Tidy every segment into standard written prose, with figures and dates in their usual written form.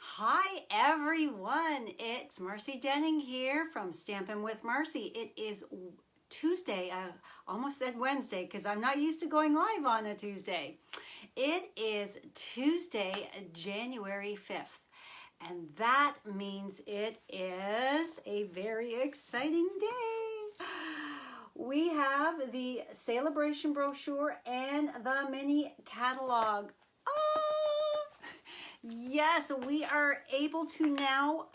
Hi everyone, it's Marcy Denning here from Stampin' with Marcy. It is Tuesday, I almost said Wednesday because I'm not used to going live on a Tuesday. It is Tuesday, January 5th, and that means it is a very exciting day. We have the Sale-a-bration Brochure and the mini catalog. Yes, we are able to now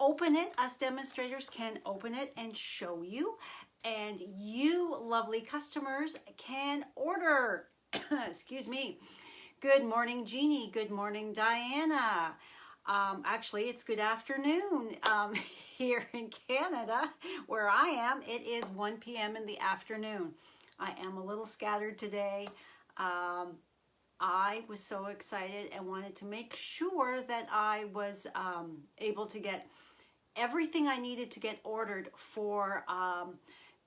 open it. Us demonstrators can open it and show you. And you lovely customers can order. Excuse me. Good morning, Jeannie. Good morning, Diana. Actually, it's good afternoon here in Canada, where I am. It is 1 p.m. in the afternoon. I am a little scattered today. I was so excited and wanted to make sure that I was able to get everything I needed to get ordered for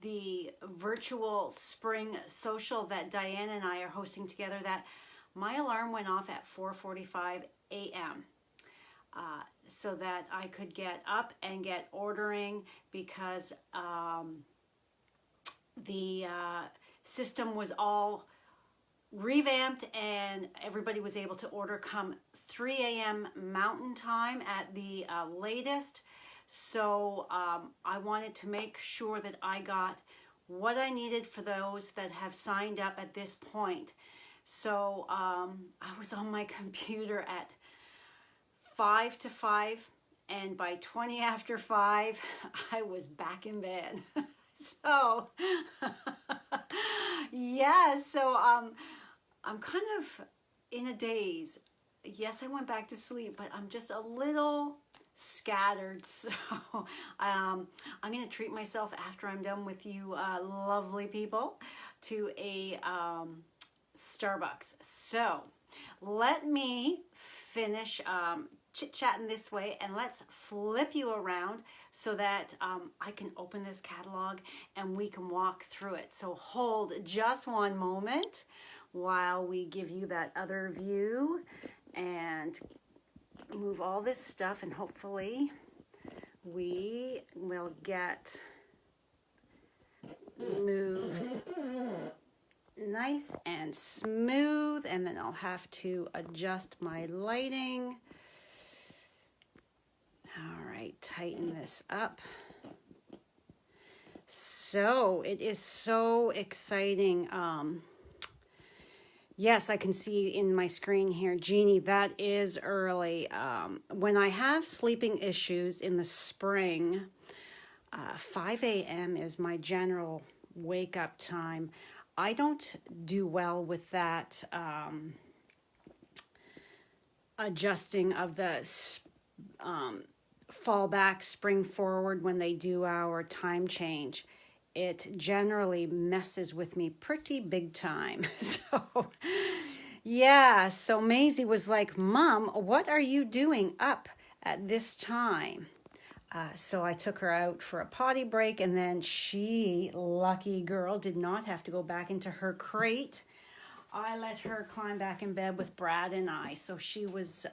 the virtual spring social that Diane and I are hosting together. That my alarm went off at 4:45 a.m. So that I could get up and get ordering, because the system was all revamped and everybody was able to order come 3 a.m. Mountain Time at the latest. So I wanted to make sure that I got what I needed for those that have signed up at this point. So I was on my computer at 5 to 5, and by 20 after 5 I was back in bed. So yeah, so I'm kind of in a daze. Yes, I went back to sleep, but I'm just a little scattered. So I'm going to treat myself after I'm done with you lovely people to a Starbucks. So let me finish chit-chatting this way, and let's flip you around so that I can open this catalog and we can walk through it. So hold just one moment while we give you that other view and move all this stuff, and hopefully we will get moved nice and smooth. And then I'll have to adjust my lighting. All right, tighten this up. So it is so exciting. Yes, I can see in my screen here, Jeannie, that is early. When I have sleeping issues in the spring, 5 a.m. is my general wake-up time. I don't do well with that adjusting of the fall back, spring forward when they do our time change. It generally messes with me pretty big time. So yeah, so Maisie was like, Mom, what are you doing up at this time? So I took her out for a potty break, and then she, lucky girl, did not have to go back into her crate. I let her climb back in bed with Brad and I. So she was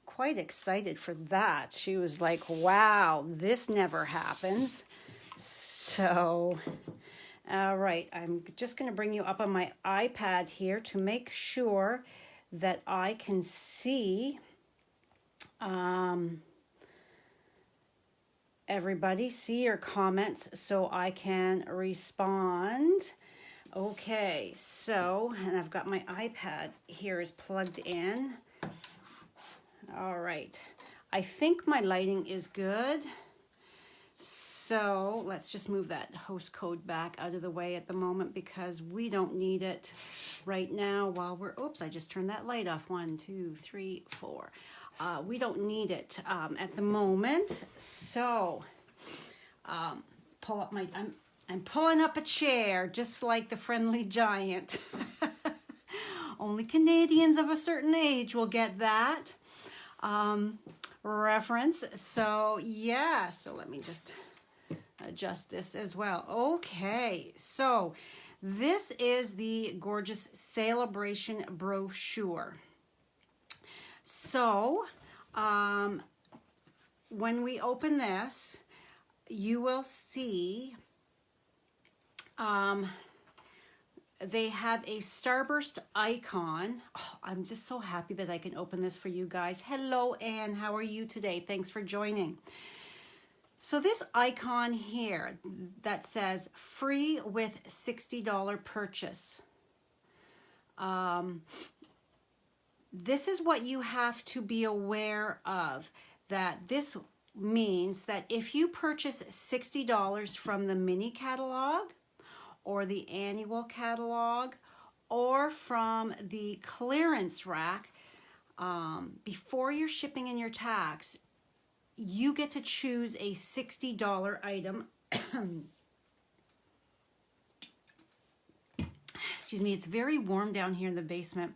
quite excited for that. She was like, wow, this never happens. So, all right, I'm just going to bring you up on my iPad here to make sure that I can see everybody, see your comments so I can respond. Okay, so, and I've got my iPad here is plugged in. All right, I think my lighting is good. So let's just move that host code back out of the way at the moment, because we don't need it right now while we're, oops, I just turned that light off. 1, 2, 3, 4. We don't need it at the moment. So pull up my, I'm pulling up a chair just like the Friendly Giant. Only Canadians of a certain age will get that reference. So yeah, so let me just adjust this as well. Okay, so this is the gorgeous Sale-a-bration Brochure. So when we open this, you will see they have a starburst icon. Oh, I'm just so happy that I can open this for you guys. Hello, Anne. How are you today? Thanks for joining. So this icon here that says free with $60 purchase. This is what you have to be aware of, that this means that if you purchase $60 from the mini catalog or the annual catalog or from the clearance rack, before your shipping and your tax, you get to choose a $60 item. Excuse me, it's very warm down here in the basement,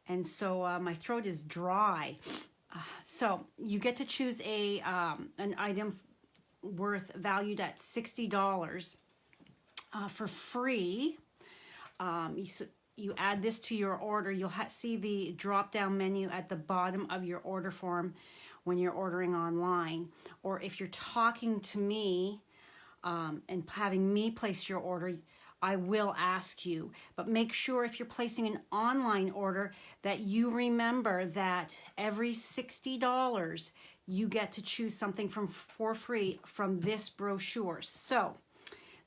and so my throat is dry. So you get to choose an item valued at $60 for free. You add this to your order. You'll see the drop-down menu at the bottom of your order form when you're ordering online. Or if you're talking to me and having me place your order, I will ask you. But make sure if you're placing an online order that you remember that every $60 you get to choose something for free from this brochure. So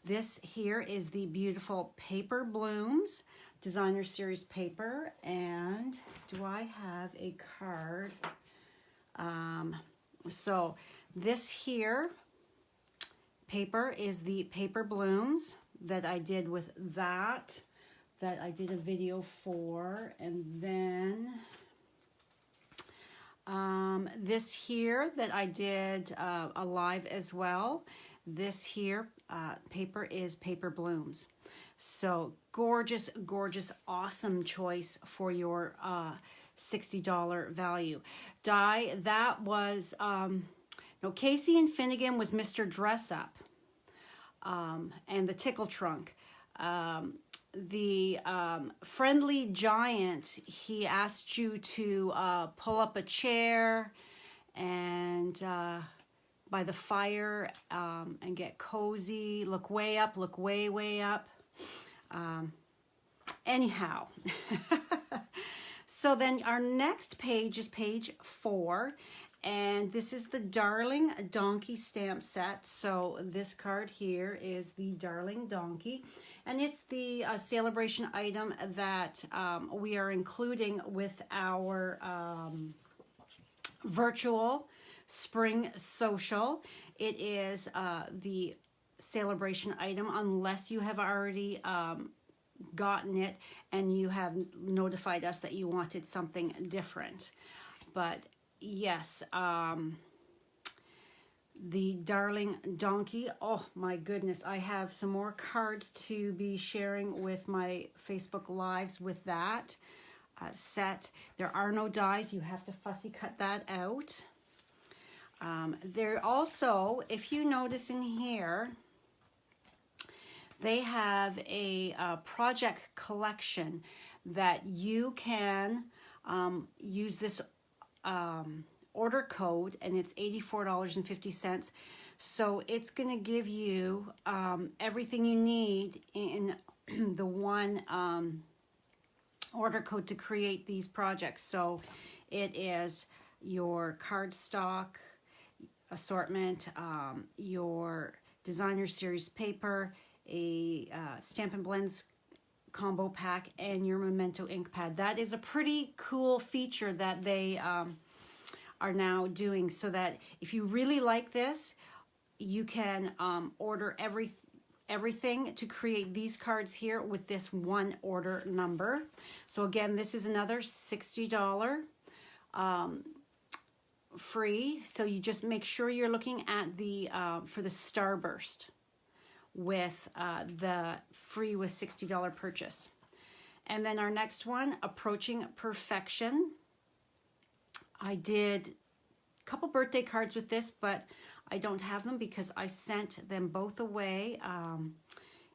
this here is the beautiful Paper Blooms Designer Series paper. And do I have a card? So this here paper is the Paper Blooms that I did with that I did a video for. And then this here that I did a live as well. This here paper is Paper Blooms. So gorgeous, gorgeous, awesome choice for your $60 value. Die, that was, no, Casey and Finnegan was Mr. Dress Up. And the Tickle Trunk. The Friendly Giant, he asked you to pull up a chair and by the fire and get cozy, look way up, look way, way up. Anyhow, so then our next page is page 4. And this is the Darling Donkey stamp set. So this card here is the Darling Donkey. And it's the Sale-a-bration item that we are including with our virtual spring social. It is the Sale-a-bration item unless you have already gotten it and you have notified us that you wanted something different. But yes, the Darling Donkey. Oh my goodness, I have some more cards to be sharing with my Facebook Lives with that set. There are no dies. You have to fussy cut that out. There also, if you notice in here, they have a project collection that you can use this order code, and it's $84.50. So it's going to give you everything you need in the one order code to create these projects. So it is your cardstock assortment, your designer series paper, a Stampin' Blends combo pack, and your Memento ink pad. That is a pretty cool feature that they are now doing, so that if you really like this, you can order everything to create these cards here with this one order number. So again, this is another $60 free. So you just make sure you're looking at the for the Starburst with the free with $60 purchase. And then our next one, Approaching Perfection. I did a couple birthday cards with this, but I don't have them because I sent them both away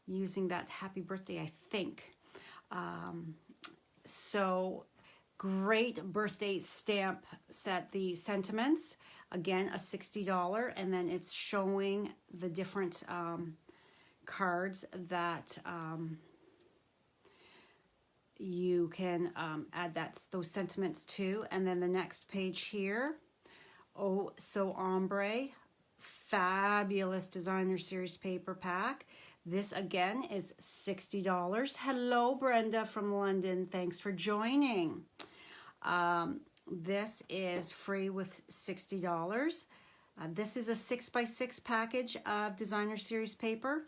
using that happy birthday, I think. So great birthday stamp set, the Sentiments. Again, a $60, and then it's showing the different cards that you can add those sentiments to. And then the next page here, Oh So Ombre, fabulous designer series paper pack. This again is $60. Hello, Brenda from London. Thanks for joining. This is free with $60. This is a 6x6 package of designer series paper.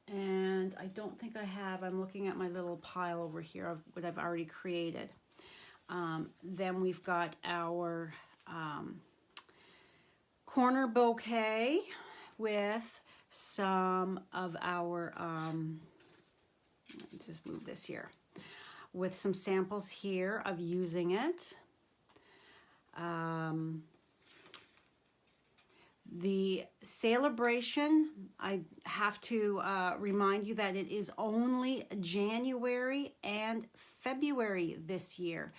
And I don't think I have, I'm looking at my little pile over here of what I've already created. Then we've got our corner bouquet with some of our, let me just move this here, with some samples here of using it. The Sale-a-bration, I have to remind you that it is only January and February this year.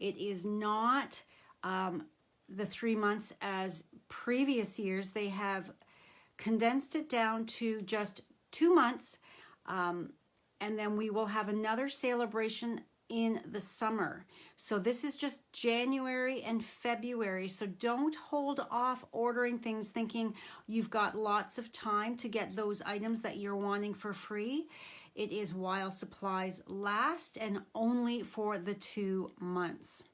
It is not the 3 months as previous years. They have condensed it down to just 2 months, and then we will have another Sale-a-bration in the summer. So this is just January and February. So don't hold off ordering things thinking you've got lots of time to get those items that you're wanting for free. It is while supplies last and only for the 2 months.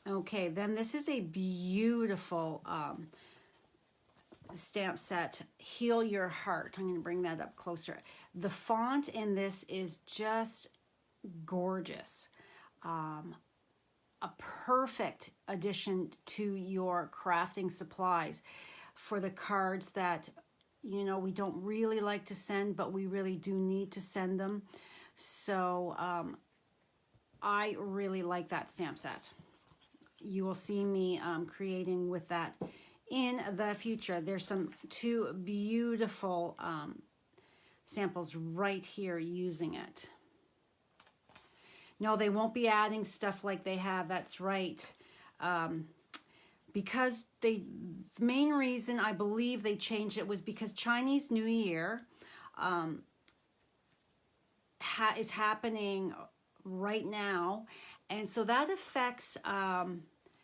Okay, then this is a beautiful stamp set, Heal Your Heart. I'm going to bring that up closer. The font in this is just gorgeous. A perfect addition to your crafting supplies for the cards that, you know, we don't really like to send, but we really do need to send them. So I really like that stamp set. You will see me creating with that in the future. There's two beautiful samples right here using it. No, they won't be adding stuff like they have. That's right. Because the main reason I believe they changed it was because Chinese New Year is happening right now. And so that affects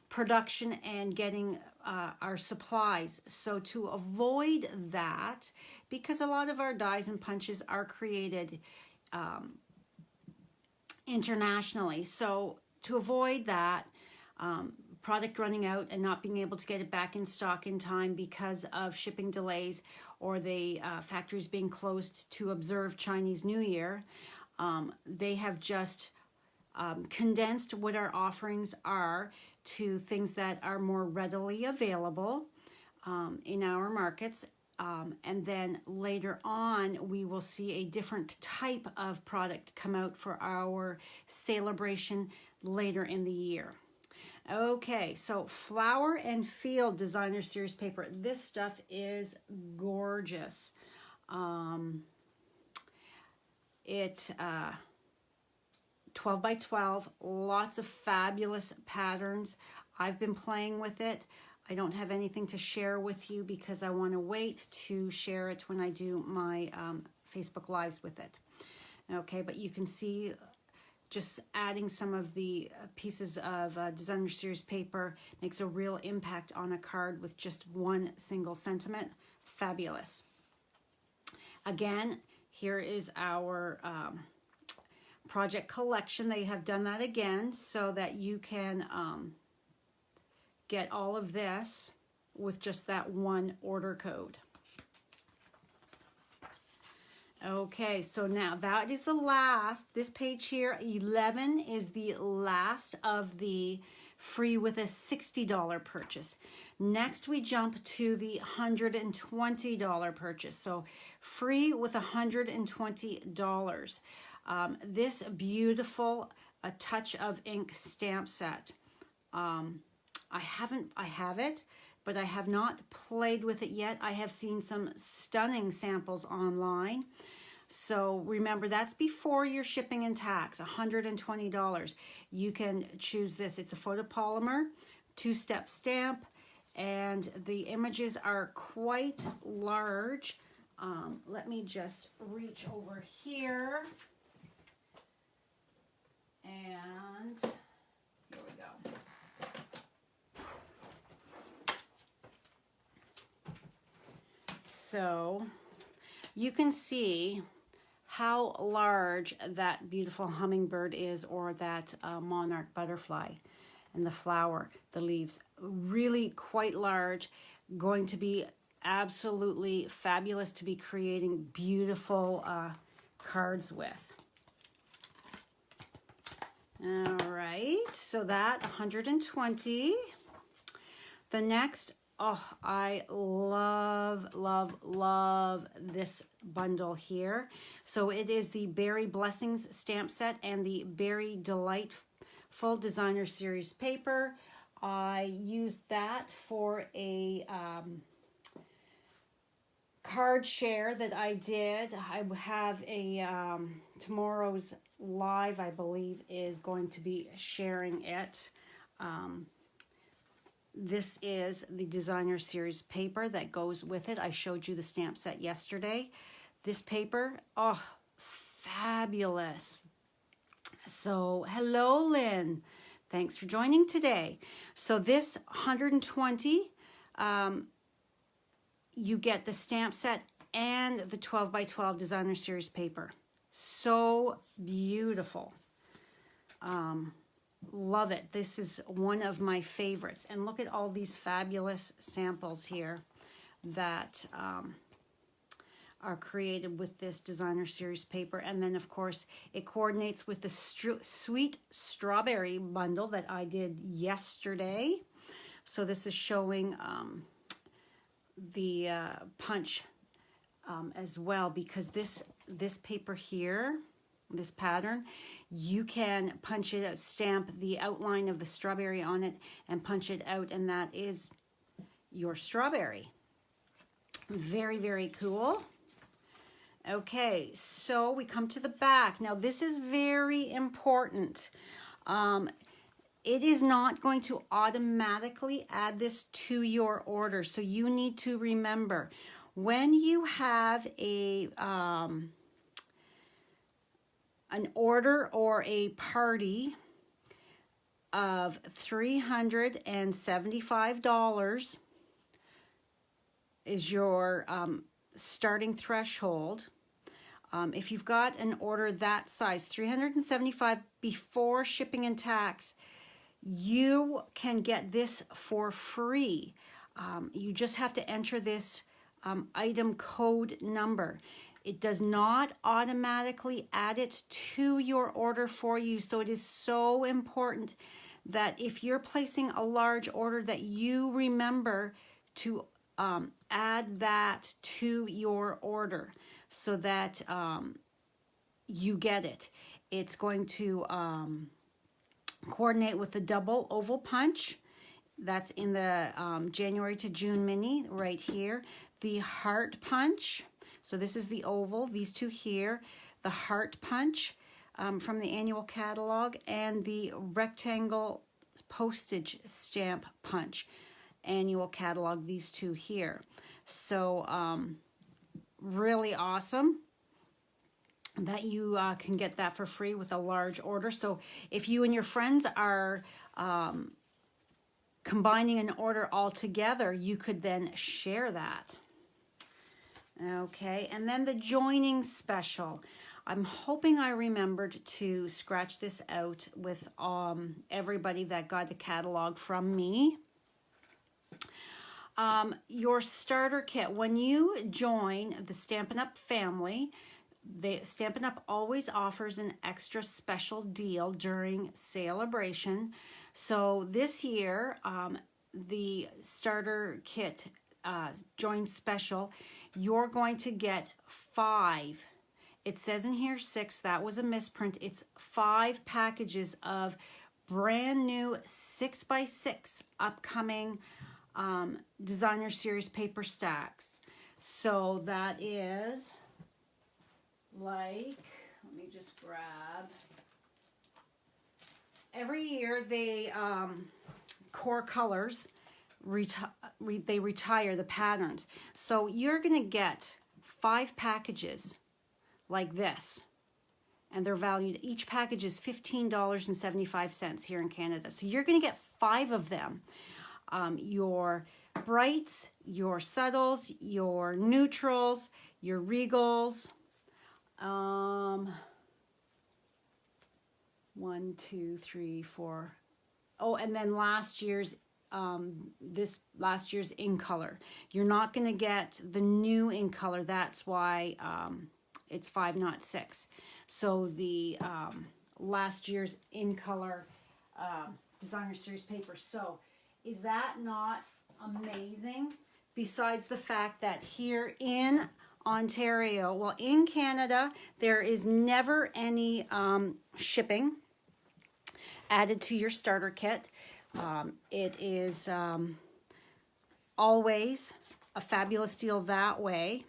production and getting our supplies. So to avoid that, because a lot of our dies and punches are created internationally. So to avoid that, product running out and not being able to get it back in stock in time because of shipping delays or the factories being closed to observe Chinese New Year, they have just condensed what our offerings are to things that are more readily available in our markets. And then later on, we will see a different type of product come out for our Sale-a-bration later in the year. Okay, so Flower and Field Designer Series paper. This stuff is gorgeous. It 12 by 12, lots of fabulous patterns. I've been playing with it. I don't have anything to share with you because I want to wait to share it when I do my Facebook Lives with it. Okay, but you can see just adding some of the pieces of designer series paper makes a real impact on a card with just one single sentiment. Fabulous. Again, here is our project collection. They have done that again so that you can get all of this with just that one order code. Okay, so now that is the last. This page here, 11, is the last of the free with a $60 purchase. Next, we jump to the $120 purchase. So free with $120. This beautiful A Touch of Ink stamp set. I have it, but I have not played with it yet. I have seen some stunning samples online. So remember, that's before your shipping and tax, $120. You can choose this. It's a photopolymer, 2-step stamp, and the images are quite large. Let me just reach over here. And here we go. So you can see how large that beautiful hummingbird is, or that monarch butterfly, and the flower, the leaves, really quite large. Going to be absolutely fabulous to be creating beautiful cards with. All right, so that 120. The next, oh, I love, love, love this bundle here. So it is the Berry Blessings stamp set and the Berry Delightful Designer Series paper. I used that for a card share that I did. I have a tomorrow's live, I believe, is going to be sharing it. This is the designer series paper that goes with it. I showed you the stamp set yesterday. This paper, oh, fabulous. So hello, Lynn. Thanks for joining today. So this 120, you get the stamp set and the 12 by 12 designer series paper. So beautiful. Love it. This is one of my favorites. And look at all these fabulous samples here that are created with this designer series paper. And then, of course, it coordinates with the sweet strawberry bundle that I did yesterday. So this is showing the punch as well, because this paper here, this pattern, you can punch it out, stamp the outline of the strawberry on it and punch it out, and that is your strawberry. Very, very cool. Okay, so we come to the back. Now this is very important. It is not going to automatically add this to your order, so you need to remember, when you have a an order or a party of $375 is your starting threshold. If you've got an order that size, $375 before shipping and tax, you can get this for free. You just have to enter this item code number. It does not automatically add it to your order for you. So it is so important that if you're placing a large order, that you remember to add that to your order so that you get it. It's going to coordinate with the double oval punch. That's in the January to June mini right here. The heart punch. So this is the oval, these two here, the heart punch from the annual catalog, and the rectangle postage stamp punch, annual catalog, these two here. So really awesome that you can get that for free with a large order. So if you and your friends are combining an order all together, you could then share that. Okay, and then the joining special. I'm hoping I remembered to scratch this out with everybody that got a catalog from me. Your starter kit, when you join the Stampin' Up! Family, Stampin' Up! Always offers an extra special deal during Sale-a-bration. So this year, the starter kit join special, you're going to get 5. It says in here 6. That was a misprint. It's 5 packages of brand new 6x6 upcoming designer series paper stacks. So that is like, let me just grab. Every year they, Core Colors, they retire the patterns. So you're going to get 5 packages like this. And they're valued, each package is $15.75 here in Canada. So you're going to get 5 of them. Your brights, your subtles, your neutrals, your regals. 1, 2, 3, 4. Oh, and then last year's last year's in color. You're not going to get the new in color. That's why it's 5, not 6. So the last year's in color designer series paper. So is that not amazing? Besides the fact that here in Ontario, well, in Canada, there is never any shipping added to your starter kit. It is always a fabulous deal that way.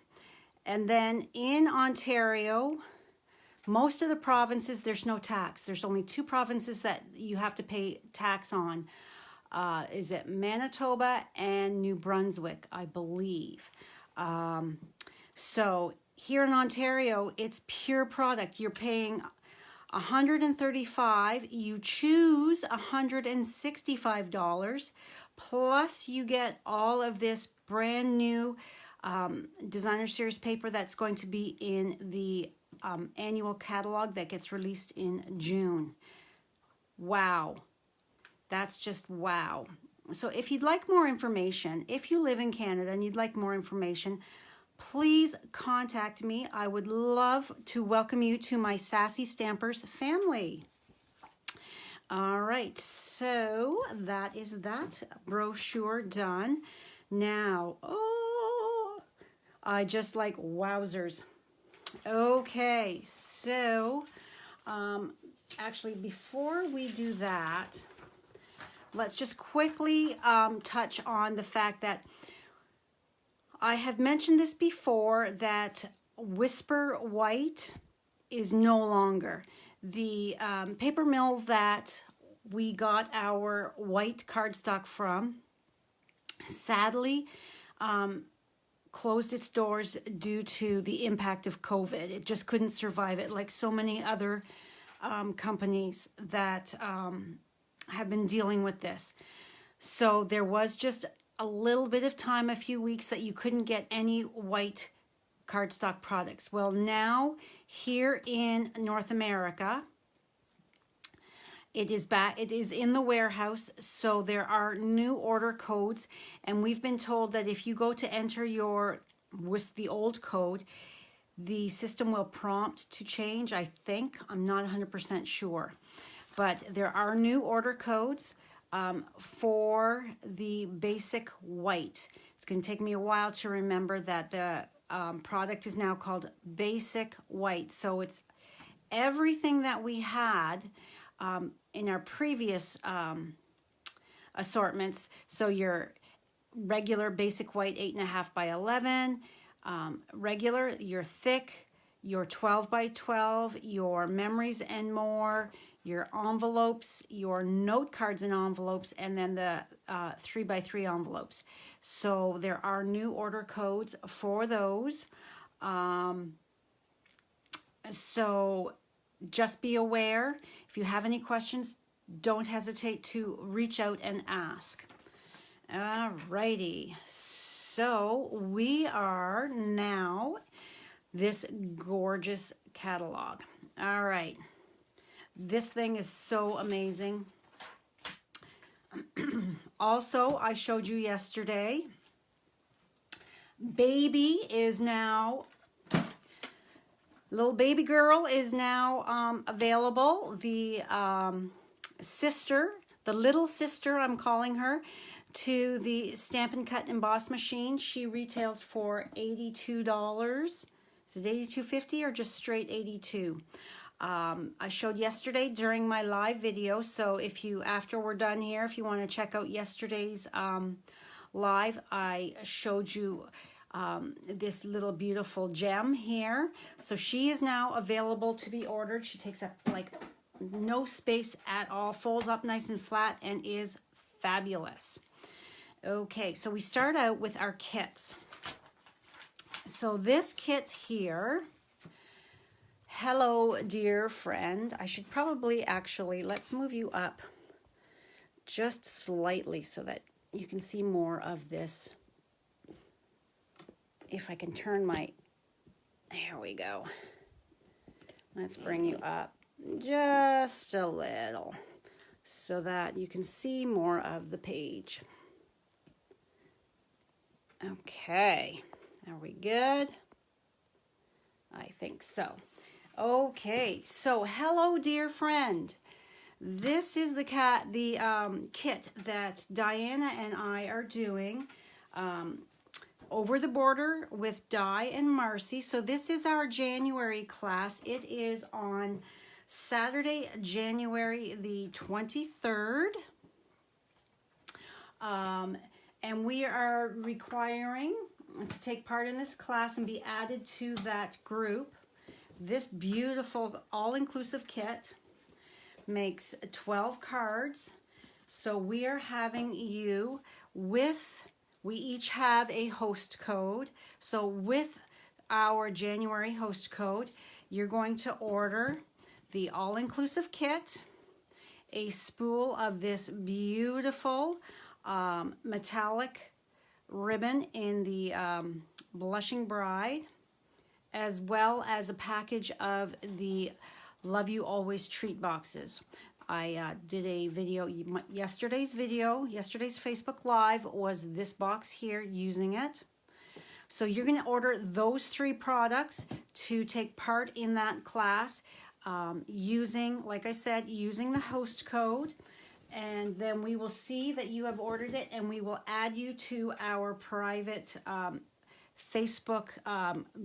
And then in Ontario, most of the provinces, there's no tax. There's only 2 provinces that you have to pay tax on. Is it Manitoba and New Brunswick, I believe. So here in Ontario, it's pure product. You're paying $135. You choose $165. Plus you get all of this brand new designer series paper that's going to be in the annual catalog that gets released in June. Wow. That's just wow. So if you'd like more information, if you live in Canada and you'd like more information, please contact me. I would love to welcome you to my Sassy Stampers family. All right, so that is that brochure done. Now, oh, I just like wowzers. Okay, so actually before we do that, let's just quickly touch on the fact that I have mentioned this before, that Whisper White is no longer. The paper mill that we got our white cardstock from sadly closed its doors due to the impact of COVID. It just couldn't survive it, like so many other companies that have been dealing with this. So there was just a little bit of time, a few weeks, that you couldn't get any white cardstock products. Well, now here in North America, it is back. It is in the warehouse. So there are new order codes, and we've been told that if you go to enter with the old code, the system will prompt to change, I think. I'm not 100% sure. But there are new order codes for the basic white. It's going to take me a while to remember that the product is now called Basic White. So it's everything that we had in our previous assortments. So your regular basic white 8.5 by 11, regular, your thick, your 12 by 12, your memories and more, your envelopes, your note cards and envelopes, and then the 3 by 3 envelopes. So there are new order codes for those. So just be aware. If you have any questions, don't hesitate to reach out and ask. Alrighty. So we are now this gorgeous catalog. All right. This thing is so amazing. Also, I showed you yesterday, baby is now, little baby girl is now available. The sister, the little sister, I'm calling her, to the Stampin' Cut and Emboss machine. She retails for $82. Is it $82.50 or just straight $82? I showed yesterday during my live video, so if you, after we're done here, if you want to check out yesterday's live, I showed you this little beautiful gem here. So she is now available to be ordered. She takes up like no space at all, folds up nice and flat, and is fabulous. Okay, so we start out with our kits. So this kit here, hello dear friend. I should probably actually, let's move you up just slightly so that you can see more of this. If I can turn my, there we go. Let's bring you up just a little so that you can see more of the page. Okay, are we good? I think so. Okay, so hello dear friend. This is the kit that Diana and I are doing over the border with Di and Marcy. So this is our January class. It is on Saturday, January the 23rd. And we are requiring to take part in this class and be added to that group. This beautiful all-inclusive kit makes 12 cards. So we are having you with, we each have a host code. So with our January host code, you're going to order the all-inclusive kit, a spool of this beautiful metallic ribbon in the Blushing Bride, as well as a package of the Love You Always treat boxes. I did a video, yesterday's Facebook Live was this box here using it. So you're going to order those 3 products to take part in that class using, like I said, using the host code. And then we will see that you have ordered it, and we will add you to our private Facebook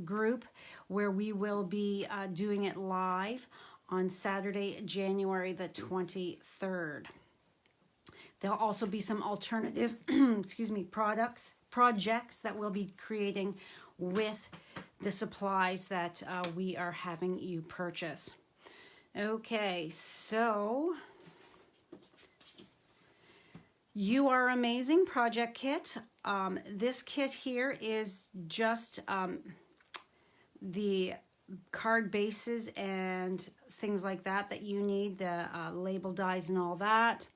group where we will be doing it live on Saturday, January the 23rd. There'll also be some alternative, projects that we'll be creating with the supplies that we are having you purchase. Okay, so You Are Amazing project kit. This kit here is just the card bases and things like that you need, the label dies and all that.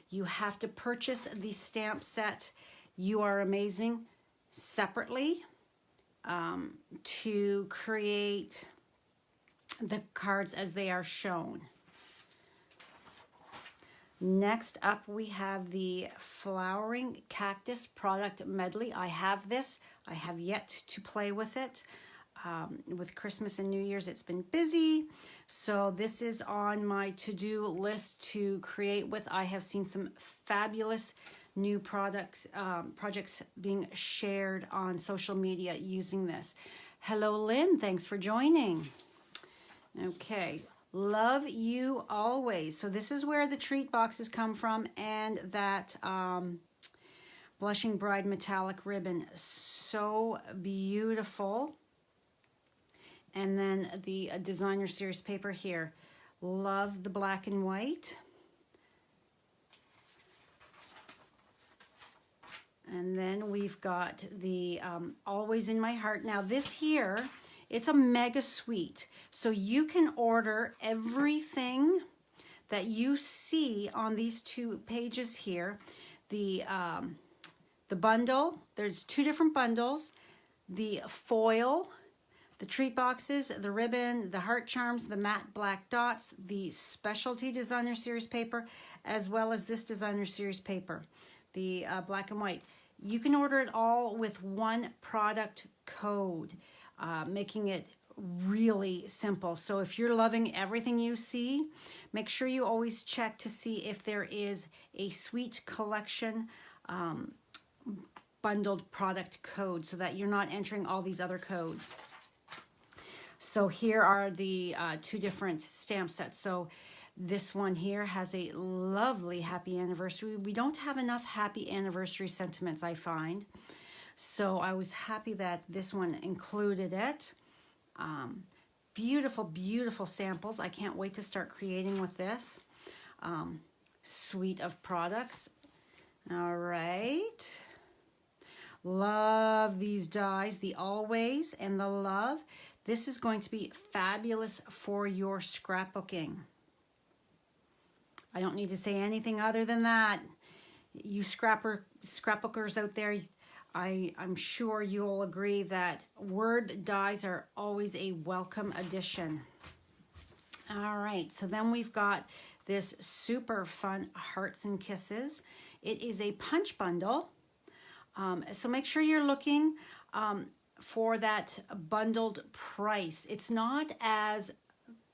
You have to purchase the stamp set You Are Amazing separately to create the cards as they are shown. Next up, we have the Flowering Cactus product medley. I have this. I have yet to play with it. With Christmas and New Year's, it's been busy. So this is on my to-do list to create with. I have seen some fabulous new projects being shared on social media using this. Hello, Lynn. Thanks for joining. Okay. Love You Always. So this is where the treat boxes come from, and that Blushing Bride metallic ribbon. So beautiful. And then the designer series paper here. Love the black and white. And then we've got the Always in My Heart. Now this here, it's a mega suite. So you can order everything that you see on these 2 pages here. The bundle, there's 2 different bundles. The foil, the treat boxes, the ribbon, the heart charms, the matte black dots, the specialty designer series paper, as well as this designer series paper, the black and white. You can order it all with 1 product code, making it really simple. So if you're loving everything you see, make sure you always check to see if there is a Sweet Collection bundled product code so that you're not entering all these other codes. So here are the 2 different stamp sets. So this one here has a lovely happy anniversary. We don't have enough happy anniversary sentiments, I find. So I was happy that this one included it. Beautiful, beautiful samples. I can't wait to start creating with this suite of products. All right. Love these dies, the Always and the Love. This is going to be fabulous for your scrapbooking. I don't need to say anything other than that. You scrapbookers out there, I'm sure you'll agree that word dies are always a welcome addition. All right, so then we've got this super fun Hearts and Kisses. It is a punch bundle. So make sure you're looking for that bundled price. It's not as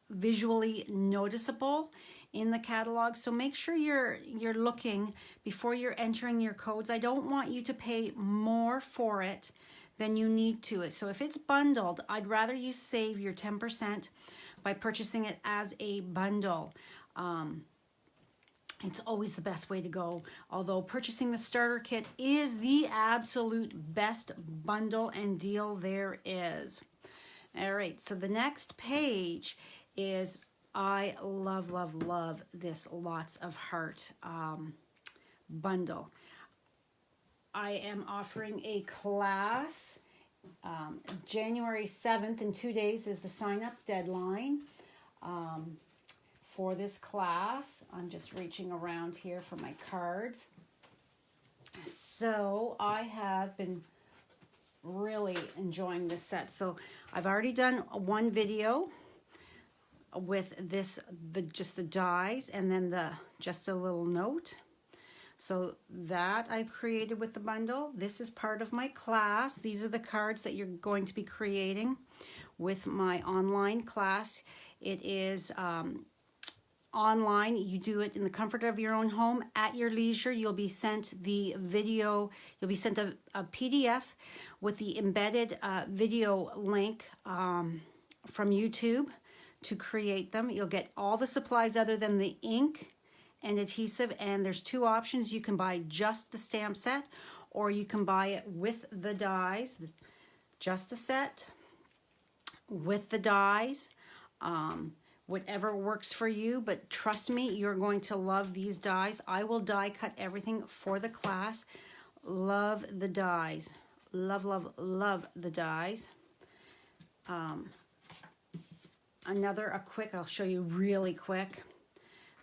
visually noticeable in the catalog, so make sure you're looking before you're entering your codes. I don't want you to pay more for it than you need to. So if it's bundled, I'd rather you save your 10% by purchasing it as a bundle. It's always the best way to go, although purchasing the starter kit is the absolute best bundle and deal there is. All right, so the next page is, I love, love, love this Lots of Heart bundle. I am offering a class. January 7th, in 2 days, is the sign-up deadline for this class. I'm just reaching around here for my cards. So I have been really enjoying this set. So I've already done one video with this, just the dies, and then just a little note. So that I've created with the bundle. This is part of my class. These are the cards that you're going to be creating with my online class. It is online. You do it in the comfort of your own home at your leisure. You'll be sent the video, you'll be sent a PDF with the embedded video link from YouTube to create them. You'll get all the supplies other than the ink and adhesive, and there's two options. You can buy just the stamp set, or you can buy it with the dies, just the set with the dies. Whatever works for you, but trust me, you're going to love these dies. I will die cut everything for the class. Love the dies. Love, love, love the dies. I'll show you really quick.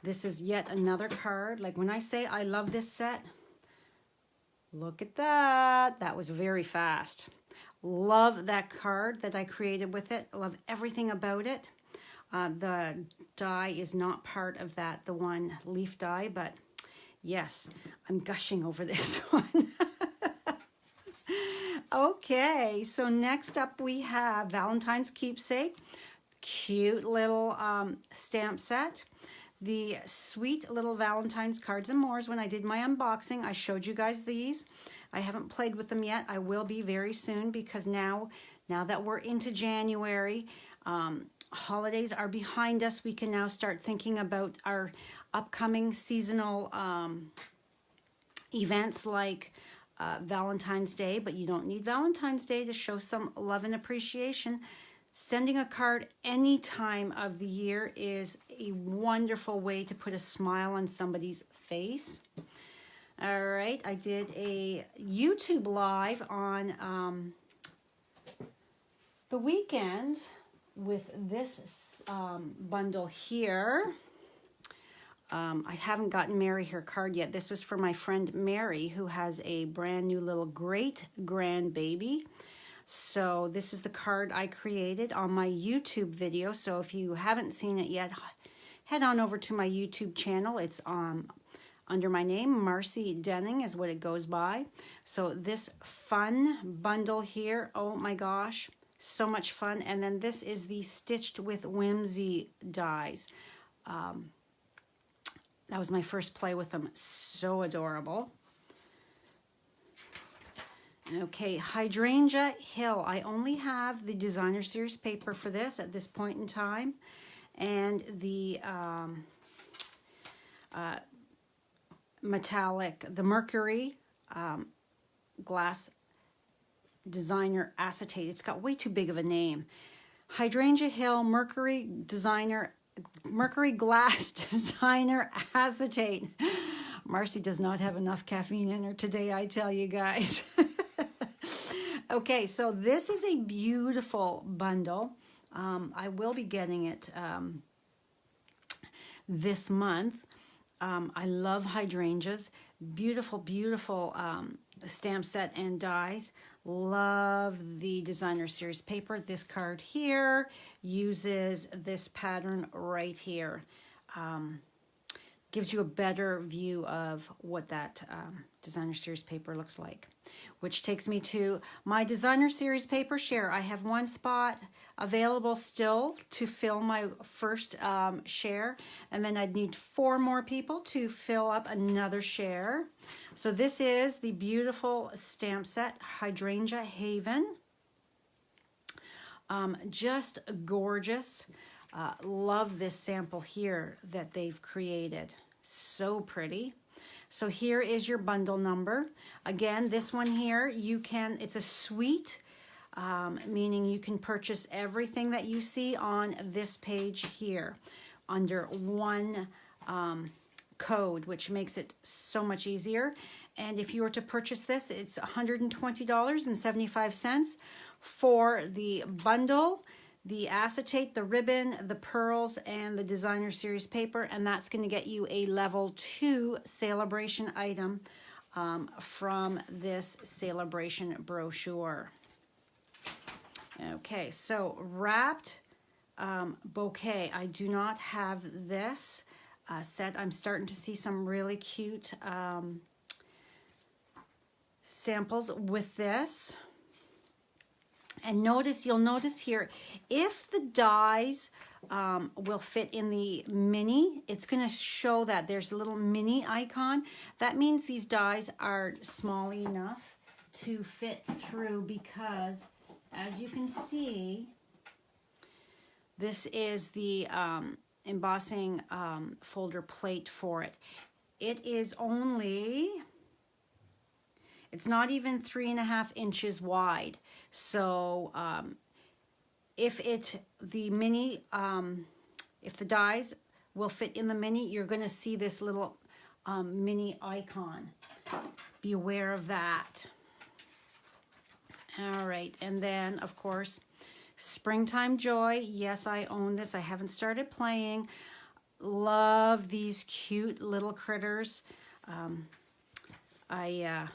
This is yet another card. Like when I say I love this set, look at that. That was very fast. Love that card that I created with it. Love everything about it. The die is not part of that, the one leaf die, but yes, I'm gushing over this one. Okay, so next up we have Valentine's Keepsake. Cute little stamp set. The sweet little Valentine's cards and mores. When I did my unboxing, I showed you guys these. I haven't played with them yet. I will be very soon, because now that we're into January, holidays are behind us. We can now start thinking about our upcoming seasonal events like Valentine's Day, but you don't need Valentine's Day to show some love and appreciation. Sending a card any time of the year is a wonderful way to put a smile on somebody's face. All right, I did a YouTube live on the weekend with this bundle here. I haven't gotten Mary her card yet. This was for my friend Mary, who has a brand new little great grandbaby. So this is the card I created on my YouTube video. So if you haven't seen it yet, head on over to my YouTube channel. It's under my name, Marcy Denning is what it goes by. So this fun bundle here, oh my gosh, so much fun. And then this is the Stitched with Whimsy dies. That was my first play with them. So adorable. Okay, Hydrangea Hill. I only have the Designer Series paper for this at this point in time. And the metallic, the Mercury glass designer acetate. It's got way too big of a name. Hydrangea Hill Mercury Glass Designer Acetate. Marcy does not have enough caffeine in her today, I tell you guys. Okay, so this is a beautiful bundle. I will be getting it this month. I love hydrangeas. Beautiful, beautiful stamp set and dies. Love the designer series paper. This card here uses this pattern right here. Gives you a better view of what that designer series paper looks like. Which takes me to my designer series paper share. I have one spot available still to fill my first share, and then I'd need 4 more people to fill up another share. So this is the beautiful stamp set, Hydrangea Haven. Just gorgeous. Love this sample here that they've created. So pretty. So here is your bundle number. Again, this one here, it's a suite, meaning you can purchase everything that you see on this page here under one code, which makes it so much easier. And if you were to purchase this, it's $120.75 for the bundle, the acetate, the ribbon, the pearls, and the designer series paper, and that's going to get you a level 2 Sale-a-bration item from this Sale-a-bration brochure. Okay, so wrapped bouquet. I do not have this set. I'm starting to see some really cute samples with this. And you'll notice here, if the dies will fit in the mini, it's going to show that there's a little mini icon. That means these dies are small enough to fit through because, as you can see, this is the embossing folder plate for it. It is only... It's not even 3.5 inches wide. So if the dies will fit in the mini, you're going to see this little mini icon. Be aware of that. All right, and then of course, Springtime Joy. Yes, I own this. I haven't started playing. Love these cute little critters. I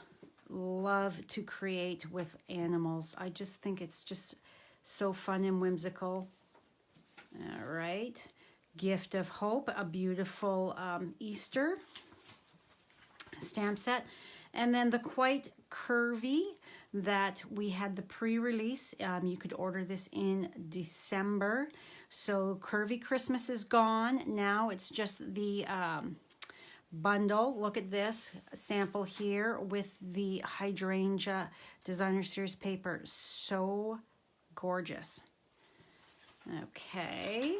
love to create with animals. I just think it's just so fun and whimsical. All right, Gift of Hope, a beautiful Easter stamp set. And then the Quite Curvy that we had the pre-release. You could order this in December. So Curvy Christmas is gone. Now it's just the bundle. Look at this sample here with the hydrangea designer series paper. So gorgeous. Okay,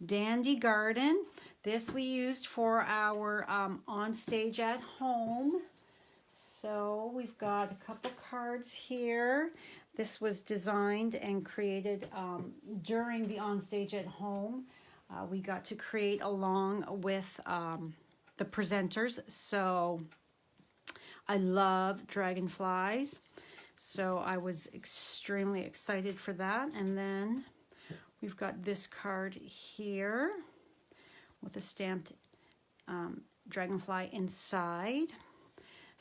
Dandy Garden. This we used for our on stage at home. So we've got a couple cards here. This was designed and created during the on stage at home. We got to create along with the presenters. So I love dragonflies, so I was extremely excited for that. And then we've got this card here with a stamped dragonfly inside.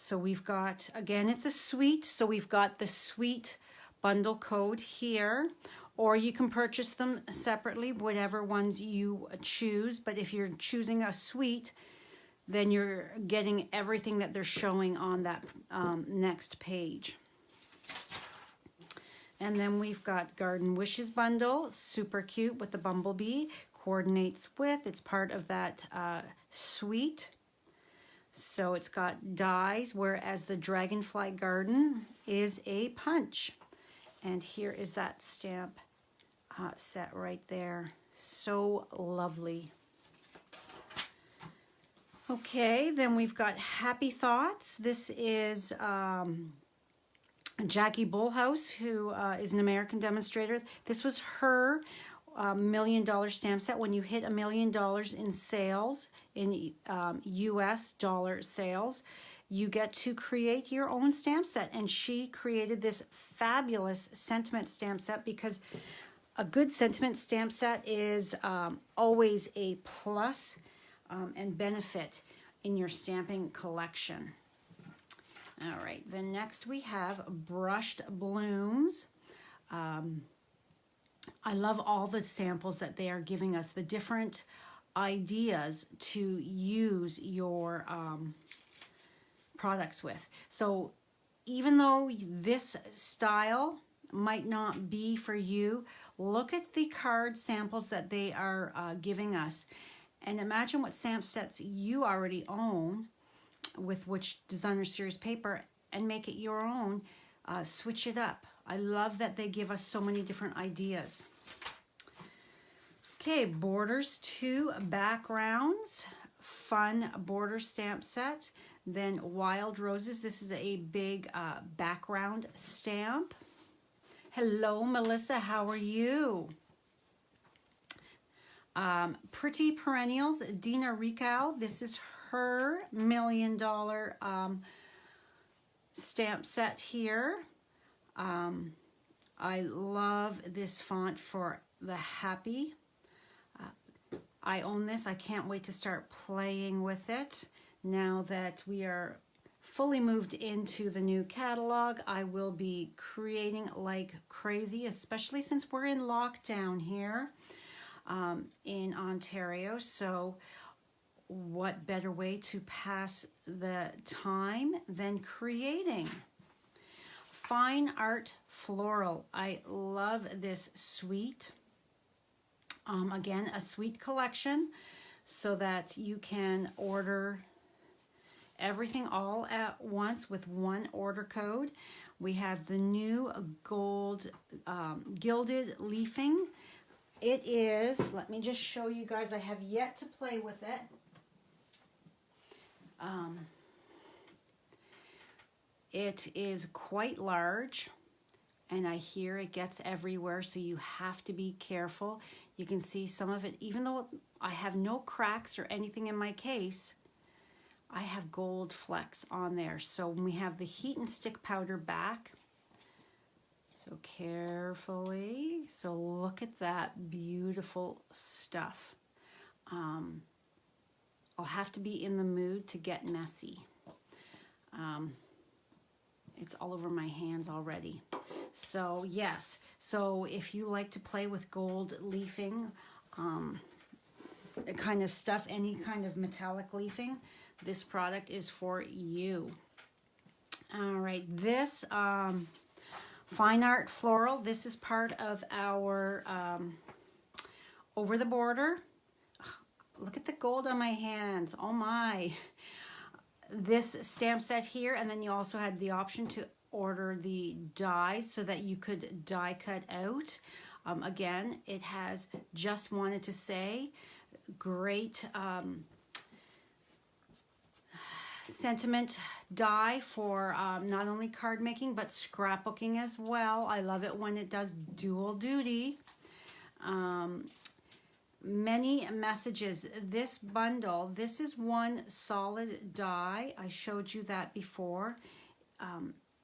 So we've got, again, it's a suite, so we've got the suite bundle code here, or you can purchase them separately, whatever ones you choose. But if you're choosing a suite, then you're getting everything that they're showing on that next page. And then we've got Garden Wishes bundle, super cute with the bumblebee, coordinates with, it's part of that suite. So it's got dies, whereas the Dragonfly Garden is a punch. And here is that stamp set right there. So lovely. Okay, then we've got Happy Thoughts. This is Jackie Bullhouse, who is an American demonstrator. This was her $1 million stamp set. When you hit $1 million in sales, in US dollar sales, you get to create your own stamp set. And she created this fabulous sentiment stamp set, because a good sentiment stamp set is always a plus and benefit in your stamping collection. All right, then next we have brushed blooms. I love all the samples that they are giving us, the different ideas to use your products with. So even though this style might not be for you, look at the card samples that they are giving us, and imagine what stamp sets you already own with which designer series paper, and make it your own. Switch it up. I love that they give us so many different ideas. Okay, borders to backgrounds, fun border stamp set. Then wild roses. This is a big background stamp. Hello, Melissa. How are you? Pretty Perennials, Dina Ricow. This is her $1 million stamp set here. I love this font for the happy. I own this. I can't wait to start playing with it. Now that we are fully moved into the new catalog, I will be creating like crazy, especially since we're in lockdown here in Ontario. So what better way to pass the time than creating? Fine Art Floral. I love this suite. Again, a suite collection, so that you can order everything all at once with one order code. We have the new gold gilded leafing. It is, let me just show you guys, I have yet to play with it. It is quite large, and I hear it gets everywhere, so you have to be careful. You can see some of it, even though I have no cracks or anything in my case, I have gold flecks on there. So when we have the heat and stick powder back, so carefully, so look at that beautiful stuff. I'll have to be in the mood to get messy. It's all over my hands already. So yes, so if you like to play with gold leafing kind of stuff, any kind of metallic leafing, this product is for you. All right, this Fine Art Floral, this is part of our Over the Border. Look at the gold on my hands, oh my. This stamp set here, and then you also had the option to order the dies so that you could die cut out. Again, it has Just Wanted to Say, great sentiment die for not only card making but scrapbooking as well. I love it when it does dual duty. Many messages. This bundle, this is one solid die. I showed you that before.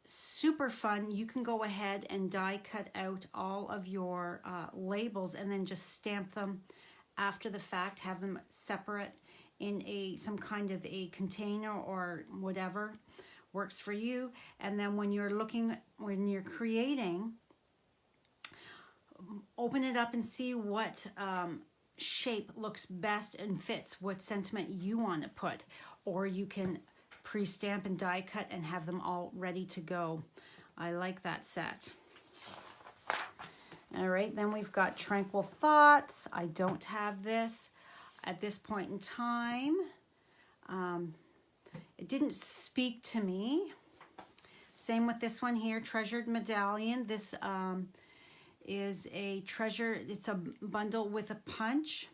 Super fun. You can go ahead and die cut out all of your labels and then just stamp them after the fact, have them separate in some kind of a container or whatever works for you. And then when you're creating, open it up and see what shape looks best and fits what sentiment you want to put, or you can pre-stamp and die cut and have them all ready to go. I like that set. All right, then we've got Tranquil Thoughts. I don't have this at this point in time. It didn't speak to me. Same with this one here, Treasured Medallion. This is a treasure, it's a bundle with a punch.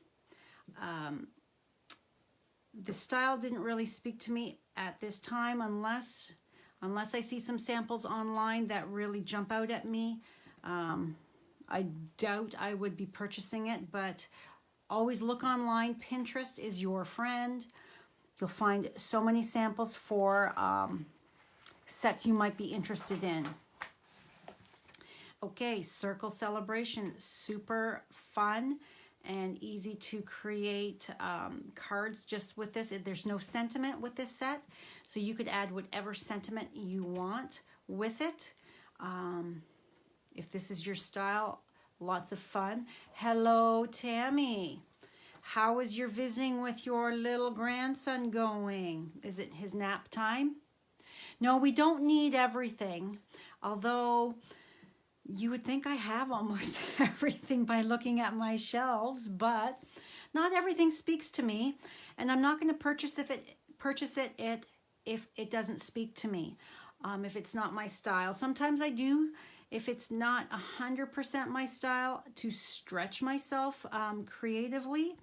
The style didn't really speak to me at this time, unless unless I see some samples online that really jump out at me. I doubt I would be purchasing it, but always look online. Pinterest is your friend. You'll find so many samples for sets you might be interested in. Okay, circle celebration, super fun and easy to create cards just with this. There's no sentiment with this set, so you could add whatever sentiment you want with it. If this is your style, lots of fun. Hello, Tammy. How is your visiting with your little grandson going? Is it his nap time? No, we don't need everything, although you would think I have almost everything by looking at my shelves, but not everything speaks to me, and I'm not going to purchase it if it doesn't speak to me, if it's not my style. Sometimes I do, if it's not 100% my style, to stretch myself creatively,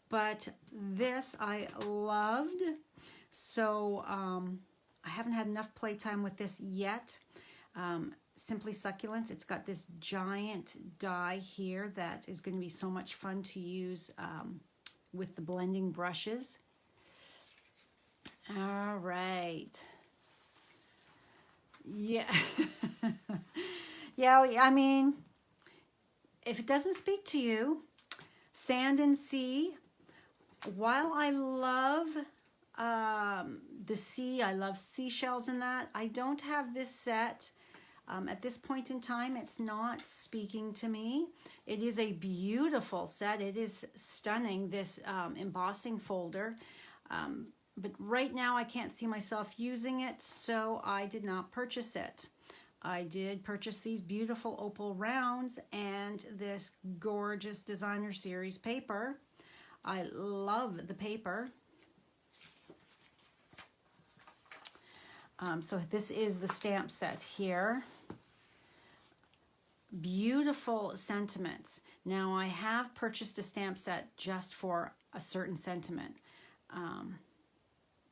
but this I loved, so I haven't had enough playtime with this yet. Simply Succulents, it's got this giant die here that is going to be so much fun to use with the blending brushes. All right. Yeah. Yeah, I mean, if it doesn't speak to you, Sand and Sea, while I love the sea, I love seashells in that, I don't have this set. At this point in time, it's not speaking to me. It is a beautiful set. It is stunning, this embossing folder. But right now, I can't see myself using it, so I did not purchase it. I did purchase these beautiful opal rounds and this gorgeous designer series paper. I love the paper. So this is the stamp set here. Beautiful sentiments. Now I have purchased a stamp set just for a certain sentiment.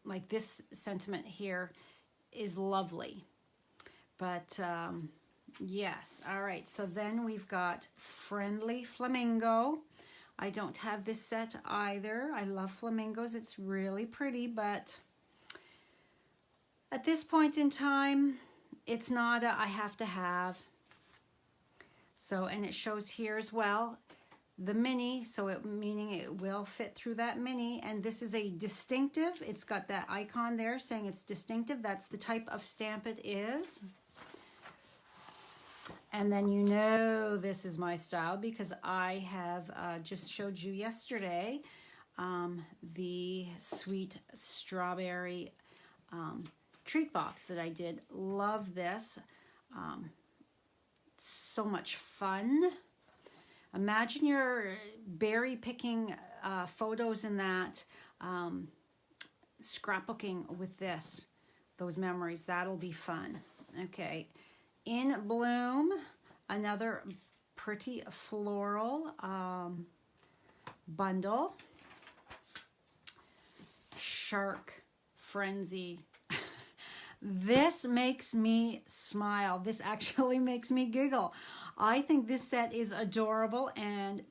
Like this sentiment here is lovely. But yes, all right, so then we've got Friendly Flamingo. I don't have this set either. I love flamingos, it's really pretty, but at this point in time, it's not a I have to have. So, and it shows here as well, the mini, so meaning it will fit through that mini, and this is a distinctive. It's got that icon there saying it's distinctive. That's the type of stamp it is. And then you know this is my style because I have just showed you yesterday the sweet strawberry treat box that I did. Love this. So much fun. Imagine you're berry picking photos in that, scrapbooking with this, those memories. That'll be fun. Okay. In Bloom, another pretty floral bundle. Shark Frenzy. This makes me smile. This actually makes me giggle. I think this set is adorable, and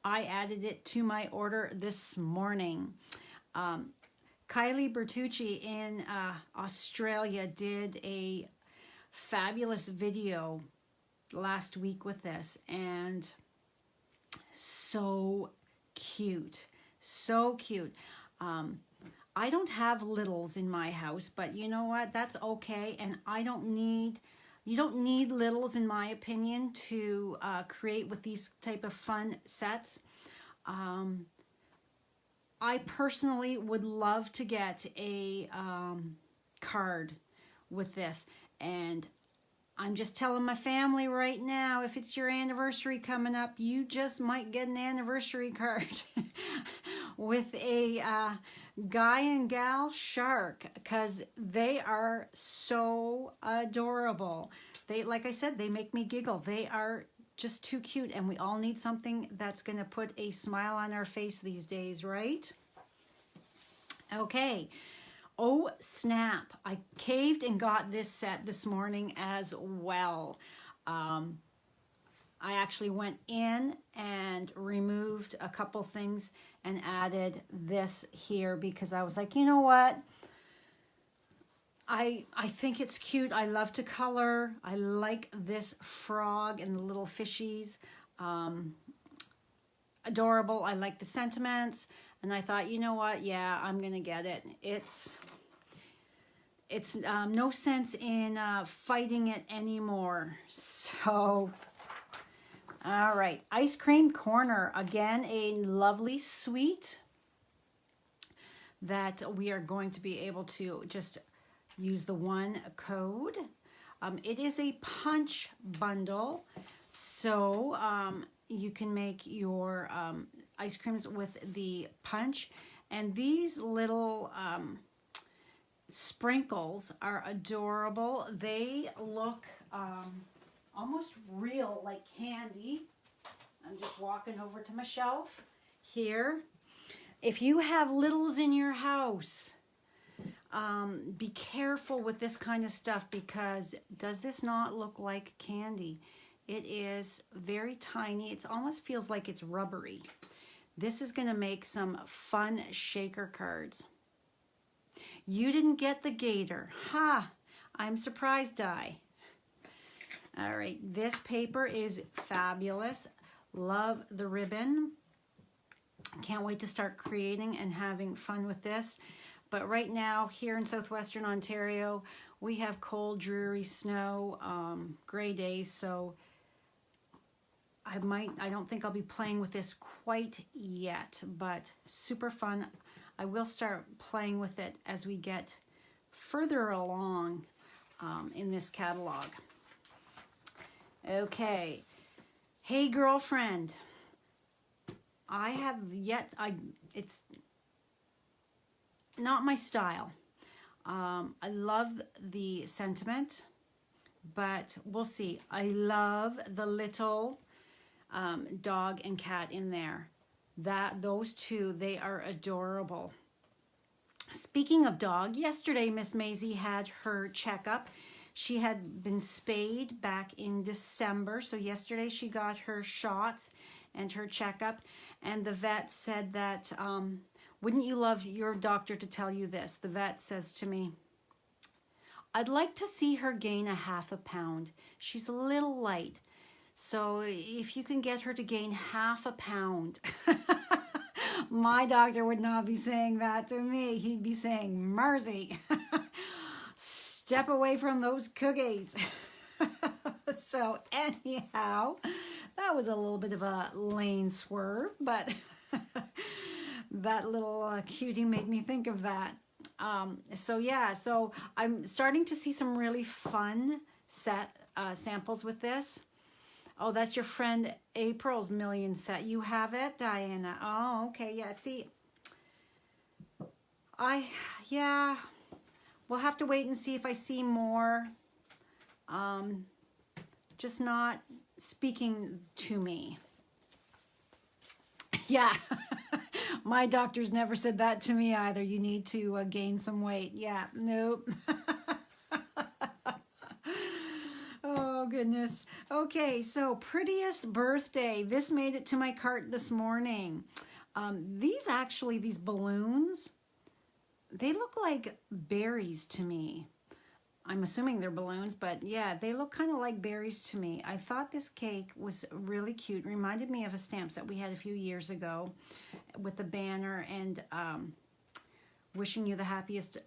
I added it to my order this morning. Kylie Bertucci in Australia did a fabulous video last week with this, and so cute, so cute. I don't have littles in my house, but you know what? That's okay, and you don't need littles, in my opinion, to create with these type of fun sets. I personally would love to get a card with this, and I'm just telling my family right now, if it's your anniversary coming up, you just might get an anniversary card with a guy and gal shark, because they are so adorable. They, like I said, they make me giggle. They are just too cute, and we all need something that's going to put a smile on our face these days, right? Okay. oh snap, I caved and got this set this morning as well. I actually went in and removed a couple things and added this here because I was like, you know what? I think it's cute. I love to color. I like this frog and the little fishies. Adorable. I like the sentiments. And I thought, you know what? Yeah, I'm going to get it. It's no sense in fighting it anymore. So... all right, Ice Cream Corner. Again, a lovely sweet that we are going to be able to just use the one code. It is a punch bundle, so you can make your ice creams with the punch. And these little sprinkles are adorable. They look... almost real, like candy. I'm just walking over to my shelf here. If you have littles in your house, be careful with this kind of stuff because does this not look like candy? It is very tiny. It almost feels like it's rubbery. This is going to make some fun shaker cards. You didn't get the gator. Ha! I'm surprised, Di. All right, this paper is fabulous. Love the ribbon. Can't wait to start creating and having fun with this. But right now, here in southwestern Ontario, we have cold, dreary snow, gray days. So I don't think I'll be playing with this quite yet, but super fun. I will start playing with it as we get further along in this catalog. Okay, hey girlfriend, it's not my style. I love the sentiment, but we'll see. I love the little dog and cat in there. Those two, they are adorable. Speaking of dog, yesterday Miss Maisie had her checkup. She had been spayed back in December, so yesterday she got her shots and her checkup, and the vet said that, wouldn't you love your doctor to tell you this? The vet says to me, I'd like to see her gain a ½ pound. She's a little light, so if you can get her to gain ½ pound. My doctor would not be saying that to me. He'd be saying, Marcy, step away from those cookies. So anyhow, that was a little bit of a lane swerve, but that little cutie made me think of that. So yeah, so I'm starting to see some really fun samples with this. Oh, that's your friend April's million set. You have it, Diana. Oh, okay, yeah, see, we'll have to wait and see if I see more. Just not speaking to me. Yeah, my doctor's never said that to me either. You need to gain some weight. Yeah, nope. Oh, goodness. Okay, so prettiest birthday. This made it to my cart this morning. These balloons, they look like berries to me. I'm assuming they're balloons, but yeah, they look kind of like berries to me. I thought this cake was really cute. Reminded me of a stamp set we had a few years ago with the banner and wishing you the happiest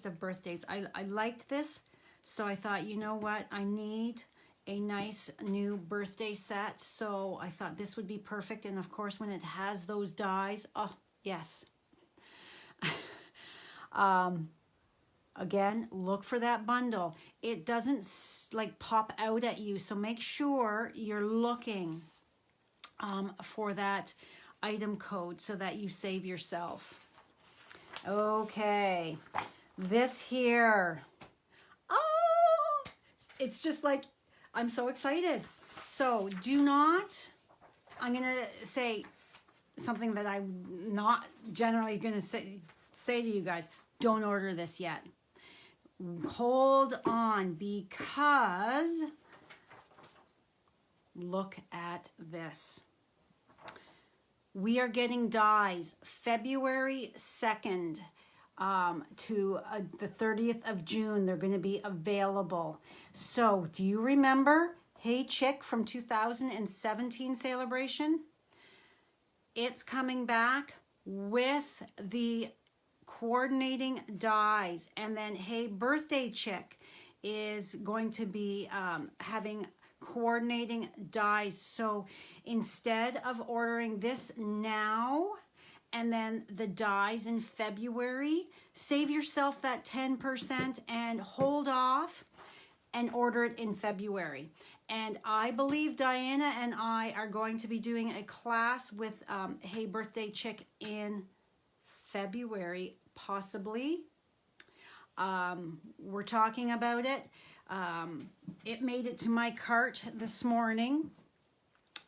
of birthdays. I liked this, so I thought, you know what? I need a nice new birthday set, so I thought this would be perfect. And of course, when it has those dies, oh, yes. Again, look for that bundle. It doesn't like pop out at you, so make sure you're looking for that item code so that you save yourself. Okay, this here. Oh, it's just like, I'm so excited. So do not, I'm gonna say something that I'm not generally gonna say to you guys. don't order this yet. Hold on, because look at this. We are getting dies February 2nd to the 30th of June. They're going to be available. So do you remember Hey Chick from 2017 Sale-a-bration? It's coming back with the coordinating dies. And then Hey Birthday Chick is going to be having coordinating dies. So instead of ordering this now and then the dies in February, save yourself that 10% and hold off and order it in February. And I believe Diana and I are going to be doing a class with Hey Birthday Chick in February, possibly. We're talking about it. It made it to my cart this morning.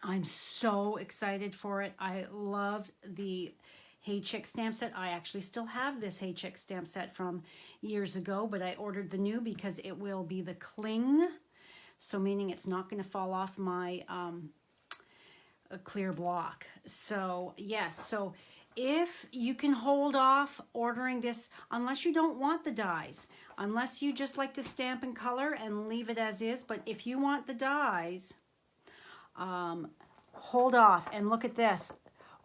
I'm so excited for it. I loved the Hey Chick stamp set. I actually still have this Hey Chick stamp set from years ago, but I ordered the new because it will be the cling. So meaning it's not going to fall off my clear block. So yes, so if you can hold off ordering this, unless you don't want the dies, unless you just like to stamp and color and leave it as is, but if you want the dies, hold off. And look at this.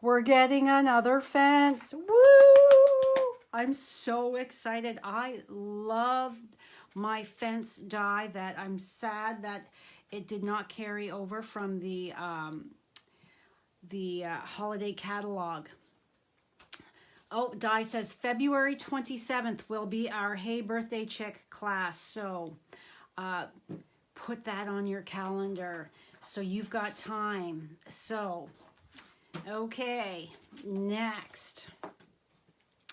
We're getting another fence. Woo! I'm so excited. I loved my fence die that I'm sad that it did not carry over from the holiday catalog. Oh, die says February 27th will be our Hey Birthday Chick class. So put that on your calendar so you've got time. So, okay, next.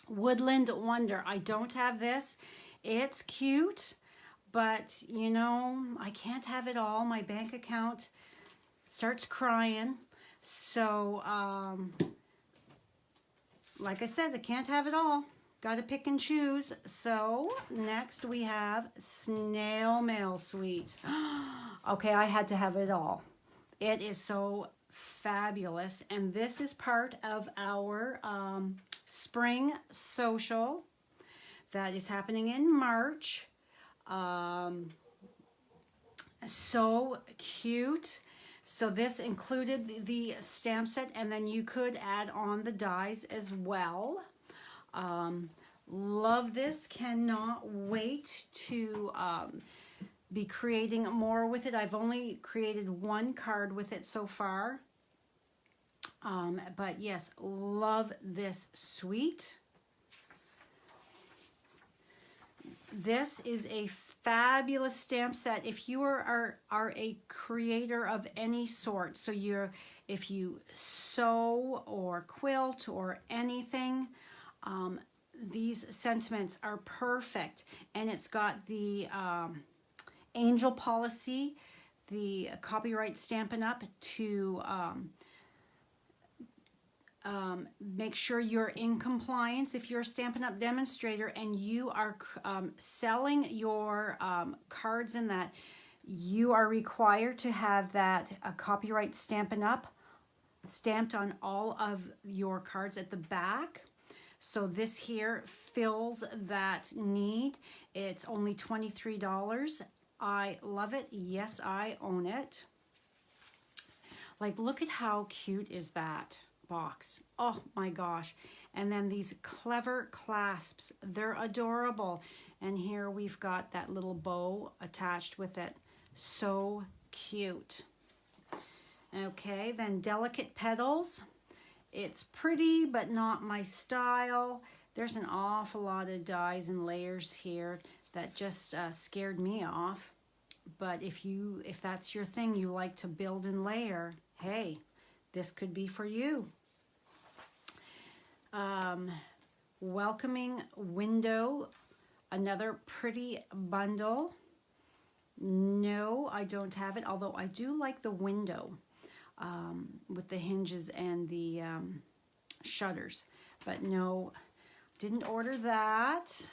Woodland Wonder. I don't have this. It's cute, but you know, I can't have it all. My bank account starts crying. So, like I said, I can't have it all. Got to pick and choose. So, next we have Snail Mail Suite. Okay, I had to have it all. It is so fabulous. And this is part of our spring social that is happening in March. So cute. So this included the stamp set, and then you could add on the dies as well. Love this. Cannot wait to be creating more with it. I've only created one card with it so far. But yes, love this suite. This is a fabulous stamp set. If you are a creator of any sort, so if you sew or quilt or anything, these sentiments are perfect. And it's got the angel policy, the copyright Stampin' Up! To make sure you're in compliance. If you're a Stampin' Up! Demonstrator and you are selling your cards in that, you are required to have that copyright Stampin' Up! Stamped on all of your cards at the back. So this here fills that need. It's only $23. I love it. Yes, I own it. Like, look at how cute is that box. Oh my gosh. And then these clever clasps, they're adorable. And here we've got that little bow attached with it. So cute. Okay, then Delicate Petals. It's pretty but not my style. There's an awful lot of dies and layers here that just scared me off. But if that's your thing, you like to build and layer, hey, this could be for you. Welcoming Window, another pretty bundle. No, I don't have it, although I do like the window with the hinges and the shutters. But no, Didn't order that.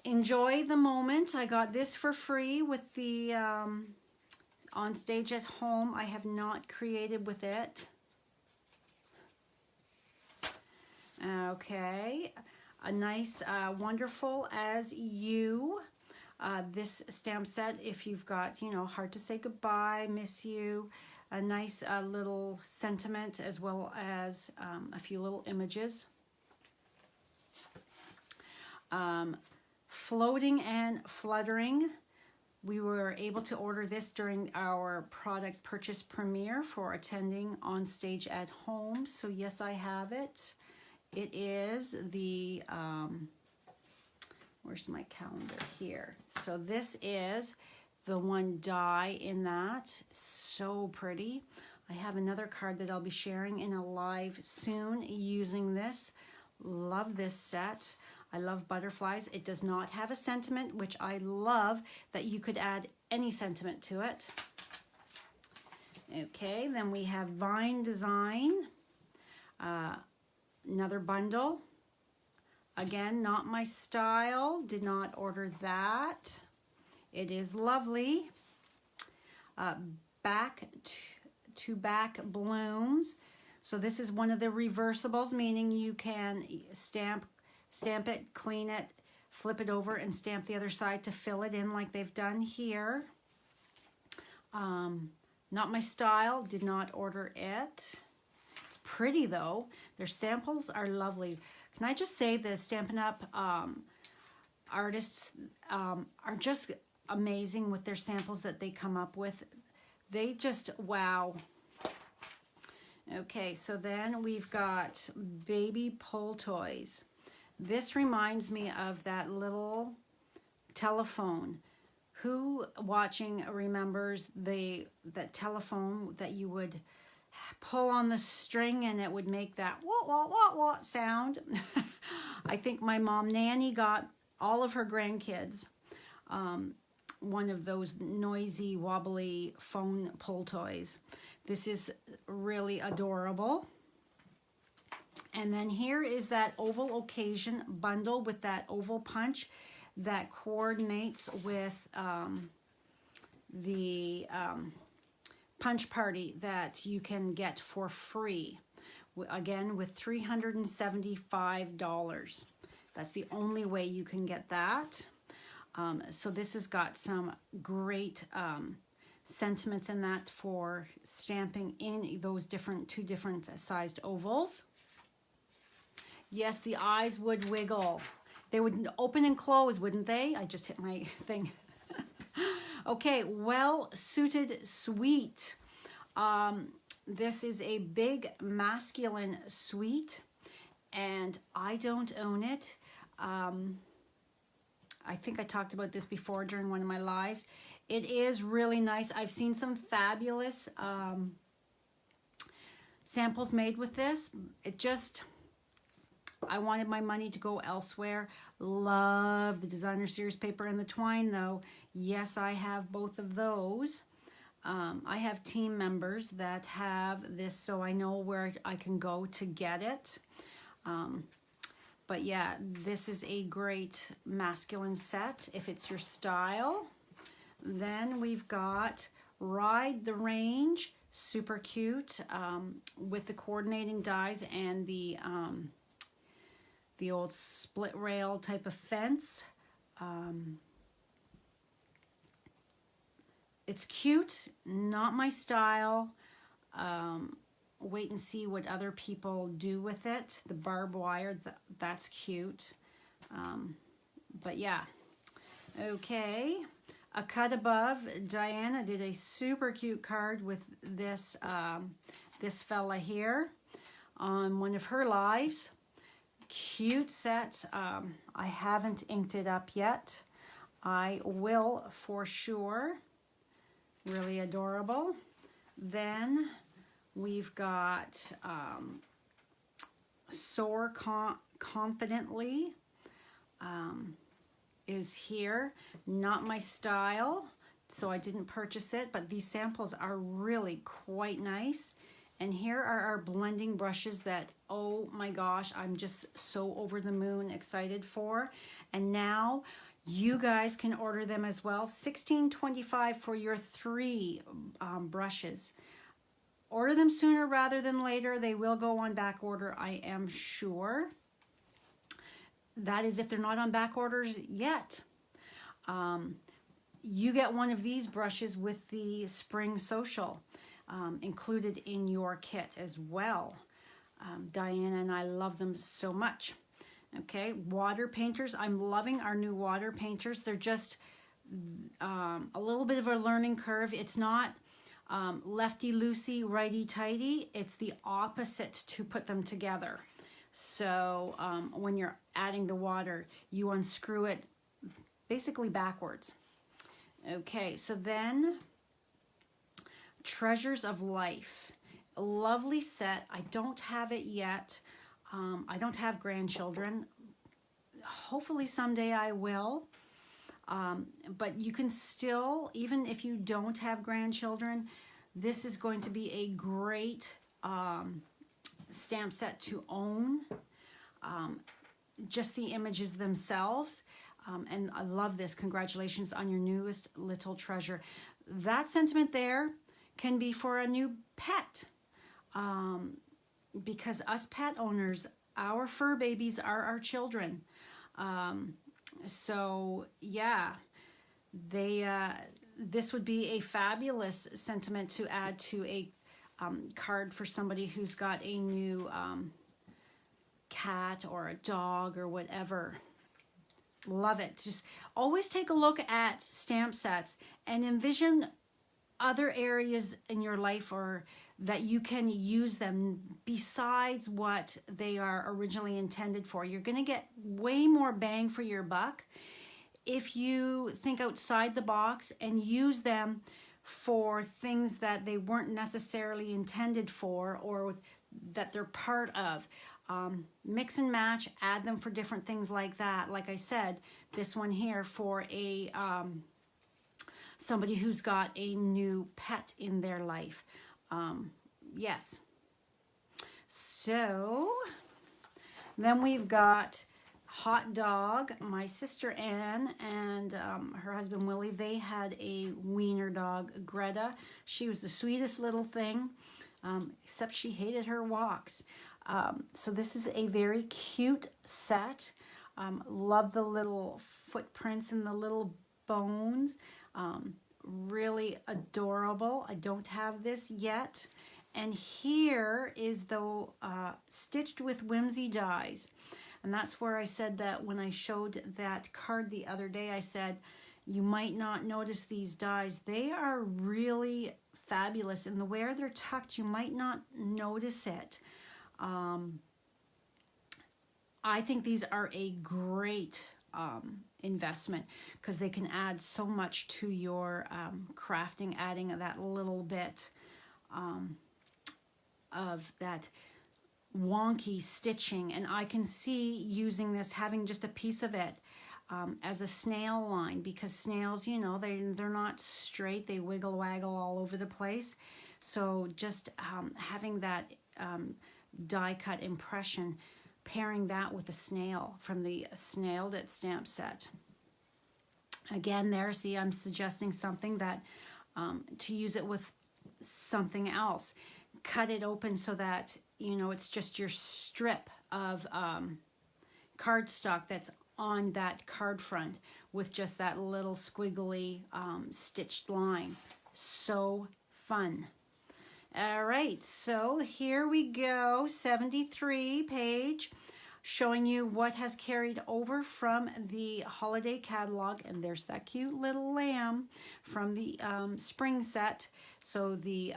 Enjoy the moment. I got this for free with the On Stage at Home. I have not created with it. Okay, a nice Wonderful As You. This stamp set, if you've got, you know, hard to say goodbye, miss you, a nice little sentiment, as well as a few little images. Floating and Fluttering. We were able to order this during our product purchase premiere for attending On Stage at Home. So yes, I have it. It is the, where's my calendar here? So this is the one die in that. So pretty. I have another card that I'll be sharing in a live soon using this. Love this set. I love butterflies. It does not have a sentiment, which I love that you could add any sentiment to it. Okay, then we have Vine Design. Another bundle. Again, not my style. Did not order that. It is lovely. Back to Back Blooms. So this is one of the reversibles, meaning you can stamp it, clean it, flip it over, and stamp the other side to fill it in like they've done here. Not my style. Did not order it. It's pretty though. Their samples are lovely. Can I just say the Stampin' Up! Artists are just amazing with their samples that they come up with. They just, wow. Okay, so then we've got Baby Pull Toys. This reminds me of that little telephone. Who watching remembers that telephone that you would pull on the string and it would make that what, what, what, what sound? I think my mom Nanny got all of her grandkids one of those noisy, wobbly phone pull toys. This is really adorable. And then here is that Oval Occasion bundle with that oval punch that coordinates with the punch party that you can get for free. Again, with $375. That's the only way you can get that. So this has got some great sentiments in that for stamping in those two different sized ovals. Yes, the eyes would wiggle. They would open and close, wouldn't they? I just hit my thing. Okay, Well Suited Sweet. This is a big masculine suite, and I don't own it. I think I talked about this before during one of my lives. It is really nice. I've seen some fabulous samples made with this. I wanted my money to go elsewhere. Love the designer series paper and the twine though. Yes, I have both of those. I have team members that have this, so I know where I can go to get it. But yeah, this is a great masculine set if it's your style. Then we've got Ride the Range, super cute, with the coordinating dies and the old split rail type of fence. It's cute, not my style. Wait and see what other people do with it. The barbed wire, that's cute. But yeah, okay. A Cut Above, Diana did a super cute card with this, this fella here on one of her lives. Cute set. I haven't inked it up yet. I will for sure. Really adorable. Then we've got Soar Confidently is here. Not my style, so I didn't purchase it, but these samples are really quite nice. And here are our blending brushes that, oh my gosh, I'm just so over the moon excited for. And now you guys can order them as well. $16.25 for your 3 brushes. Order them sooner rather than later. They will go on back order, I am sure. That is if they're not on back orders yet. You get one of these brushes with the Spring Social included in your kit as well. Diana and I love them so much. Okay, water painters. I'm loving our new water painters. They're just a little bit of a learning curve. It's not lefty-loosey, righty-tighty. It's the opposite to put them together. So when you're adding the water, you unscrew it basically backwards. Okay, so then Treasures of Life. A lovely set. I don't have it yet. I don't have grandchildren. Hopefully someday I will. But you can still, even if you don't have grandchildren, this is going to be a great stamp set to own. Just the images themselves. And I love this. Congratulations on your newest little treasure. That sentiment there can be for a new pet. Because us pet owners, our fur babies are our children. So yeah, this would be a fabulous sentiment to add to a card for somebody who's got a new cat or a dog or whatever. Love it. Just always take a look at stamp sets and envision other areas in your life or that you can use them besides what they are originally intended for. You're going to get way more bang for your buck if you think outside the box and use them for things that they weren't necessarily intended for or that they're part of. Mix and match, add them for different things like that. Like I said, this one here for a somebody who's got a new pet in their life. Yes. So then we've got Hot Dog. My sister Ann and her husband Willie, they had a wiener dog, Greta. She was the sweetest little thing, except she hated her walks. So this is a very cute set. Love the little footprints and the little bones. Really adorable. I don't have this yet. And here is the Stitched with Whimsy dies. And that's where I said that when I showed that card the other day, I said, you might not notice these dies. They are really fabulous. And the way they're tucked, you might not notice it. I think these are a great investment because they can add so much to your crafting, adding that little bit of that wonky stitching. And I can see using this, having just a piece of it as a snail line, because snails, you know, they're not straight, they wiggle waggle all over the place. So just having that die cut impression, pairing that with a snail from the Snailed It stamp set. Again there, see, I'm suggesting something that to use it with something else. Cut it open so that, you know, it's just your strip of cardstock that's on that card front with just that little squiggly stitched line. So fun. All right, so here we go, 73 page, showing you what has carried over from the holiday catalog. And there's that cute little lamb from the spring set. So the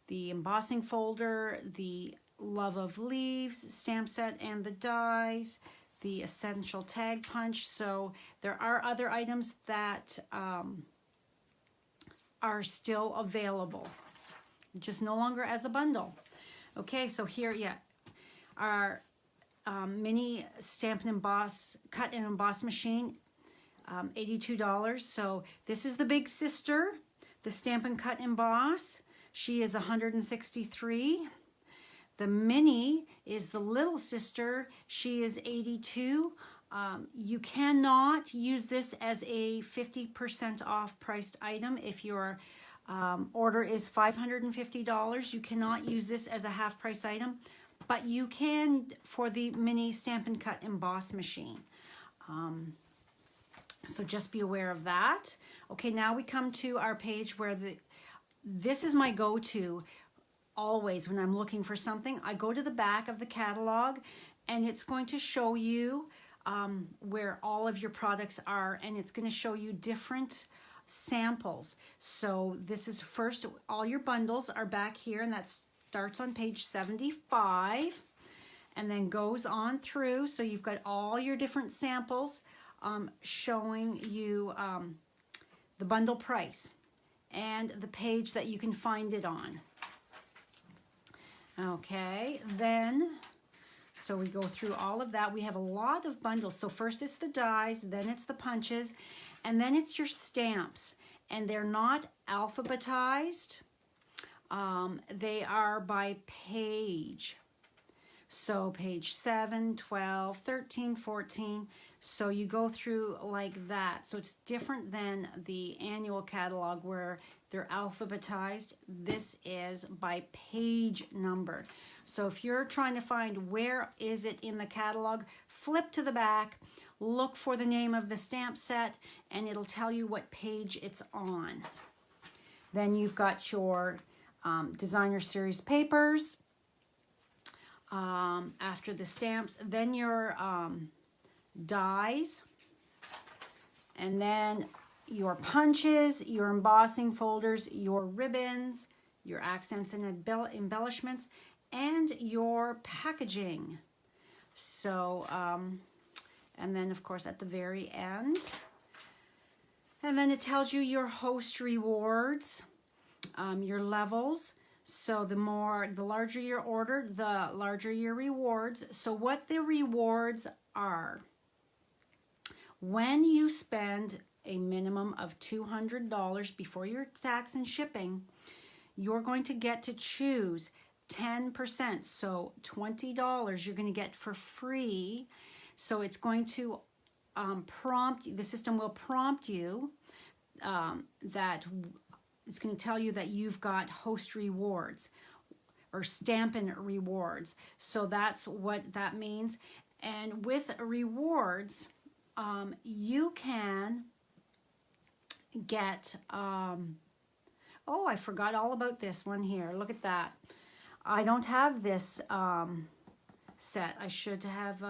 embossing folder, the Love of Leaves stamp set and the dies, the essential tag punch. So there are other items that are still available, just no longer as a bundle. Okay, so here, yeah, our mini Stampin' Emboss, cut and emboss machine, $82. So this is the big sister, the Stampin' Cut Emboss. She is 163. The mini is the little sister. She is 82. You cannot use this as a 50% off priced item. If your order is $550, you cannot use this as a half price item, but you can for the mini Stampin' Cut Emboss machine. So just be aware of that. Okay, now we come to our page where this is my go-to always when I'm looking for something. I go to the back of the catalog and it's going to show you where all of your products are, and it's going to show you different samples. So this is first, all your bundles are back here, and that starts on page 75 and then goes on through. So you've got all your different samples showing you the bundle price and the page that you can find it on. Okay, then, so we go through all of that. We have a lot of bundles. So first it's the dies, then it's the punches, and then it's your stamps. And they're not alphabetized. They are by page. So page 7, 12, 13, 14. So you go through like that. So it's different than the annual catalog where they're alphabetized. This is by page number. So if you're trying to find where is it in the catalog, flip to the back, look for the name of the stamp set, and it'll tell you what page it's on. Then you've got your designer series papers after the stamps, then your dies, and then your punches, your embossing folders, your ribbons, your accents and embellishments, and your packaging. So, and then of course at the very end, and then it tells you your host rewards, your levels. So the larger your order, the larger your rewards. So what the rewards are: when you spend a minimum of $200 before your tax and shipping, you're going to get to choose 10%. So $20 you're going to get for free. So it's going to the system will prompt you that it's going to tell you that you've got host rewards or Stampin' rewards. So that's what that means. And with rewards, you can get, oh, I forgot all about this one here. Look at that. I don't have this set. I should have,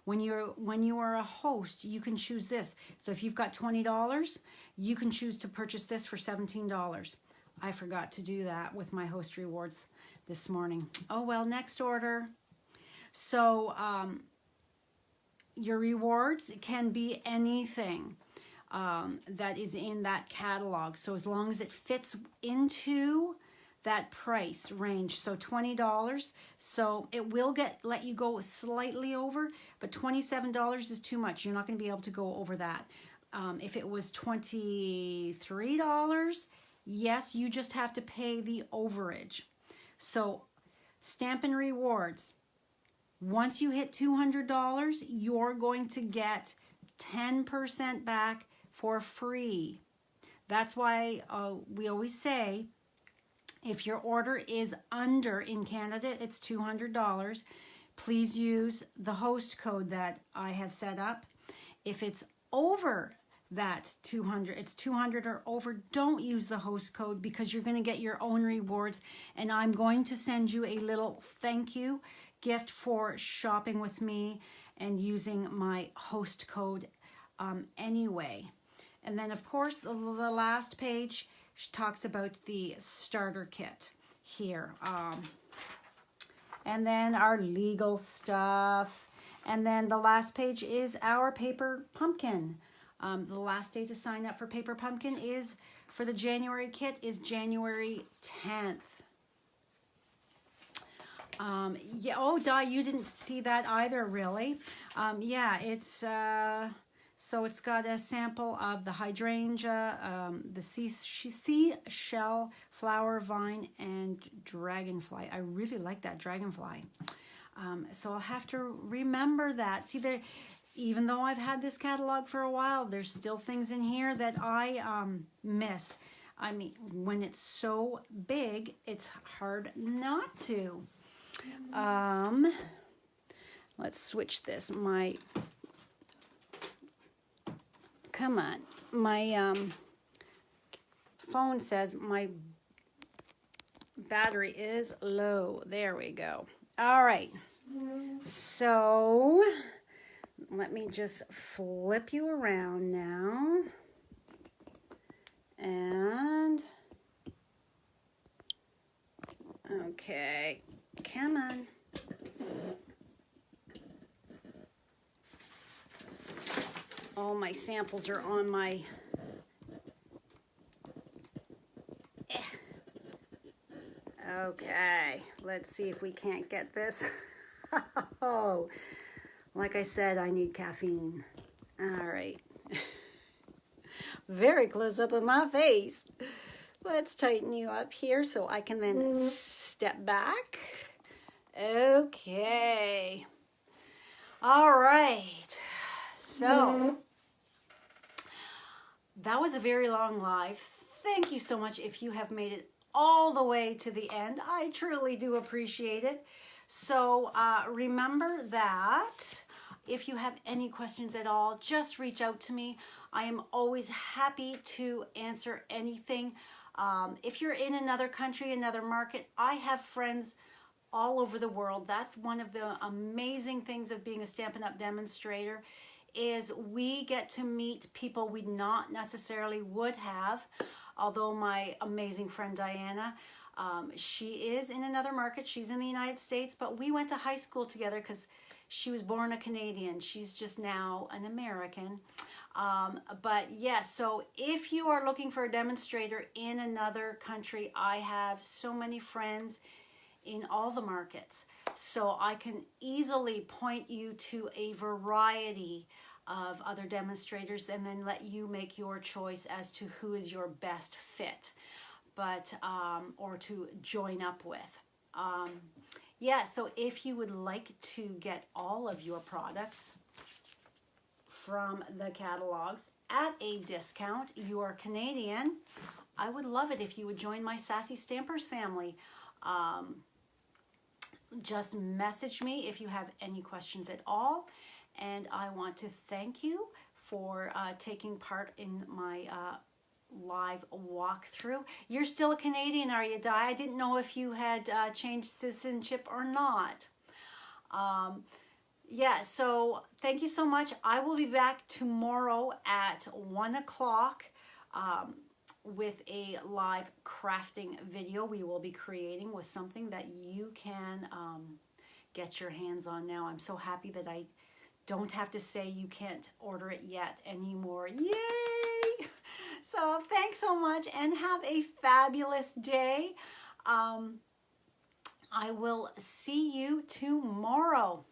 when you are a host, you can choose this. So if you've got $20, you can choose to purchase this for $17. I forgot to do that with my host rewards this morning. Oh, well, next order. So your rewards can be anything that is in that catalog. So as long as it fits into that price range, so $20, so it will let you go slightly over, but $27 is too much. You're not going to be able to go over that. If it was $23, yes, you just have to pay the overage. So Stampin' rewards, once you hit $200, you're going to get 10% back for free. That's why we always say, if your order is under, in Canada, it's $200. Please use the host code that I have set up. If it's over that 200, it's 200 or over, don't use the host code because you're going to get your own rewards. And I'm going to send you a little thank you gift for shopping with me and using my host code anyway. And then, of course, the last page talks about the starter kit here. And then our legal stuff. And then the last page is our paper pumpkin. The last day to sign up for paper pumpkin is, for the January kit, is January 10th. Yeah, oh, Di, you didn't see that either, really. Yeah, it's So it's got a sample of the hydrangea, the seashell, flower vine, and dragonfly. I really like that dragonfly. So I'll have to remember that. See, there, even though I've had this catalog for a while, there's still things in here that I miss. I mean, when it's so big, it's hard not to. Let's switch this. Come on. My phone says my battery is low. There we go. All right. So let me just flip you around now. And okay, come on. All my samples are on my Okay, let's see if we can't get this. Oh, like I said, I need caffeine. All right. Very close up of my face. Let's tighten you up here so I can then step back. Okay. All right. So that was a very long live. Thank you so much if you have made it all the way to the end. I truly do appreciate it. So remember that if you have any questions at all, just reach out to me. I am always happy to answer anything. If you're in another country, another market, I have friends all over the world. That's one of the amazing things of being a Stampin' Up! Demonstrator, is we get to meet people we not necessarily would have. Although my amazing friend Diana, she is in another market. She's in the United States, but we went to high school together because she was born a Canadian. She's just now an American. But yes, so if you are looking for a demonstrator in another country, I have so many friends in all the markets. So I can easily point you to a variety of other demonstrators and then let you make your choice as to who is your best fit, but or to join up with. Yeah, so if you would like to get all of your products from the catalogs at a discount, you are Canadian, I would love it if you would join my Sassy Stampers family. Just message me if you have any questions at all. And I want to thank you for taking part in my live walkthrough. You're still a Canadian, are you, Di? I didn't know if you had changed citizenship or not. Yeah, so thank you so much. I will be back tomorrow at 1 o'clock with a live crafting video we will be creating with something that you can get your hands on now. I'm so happy that I don't have to say you can't order it yet anymore. Yay! So thanks so much and have a fabulous day. I will see you tomorrow.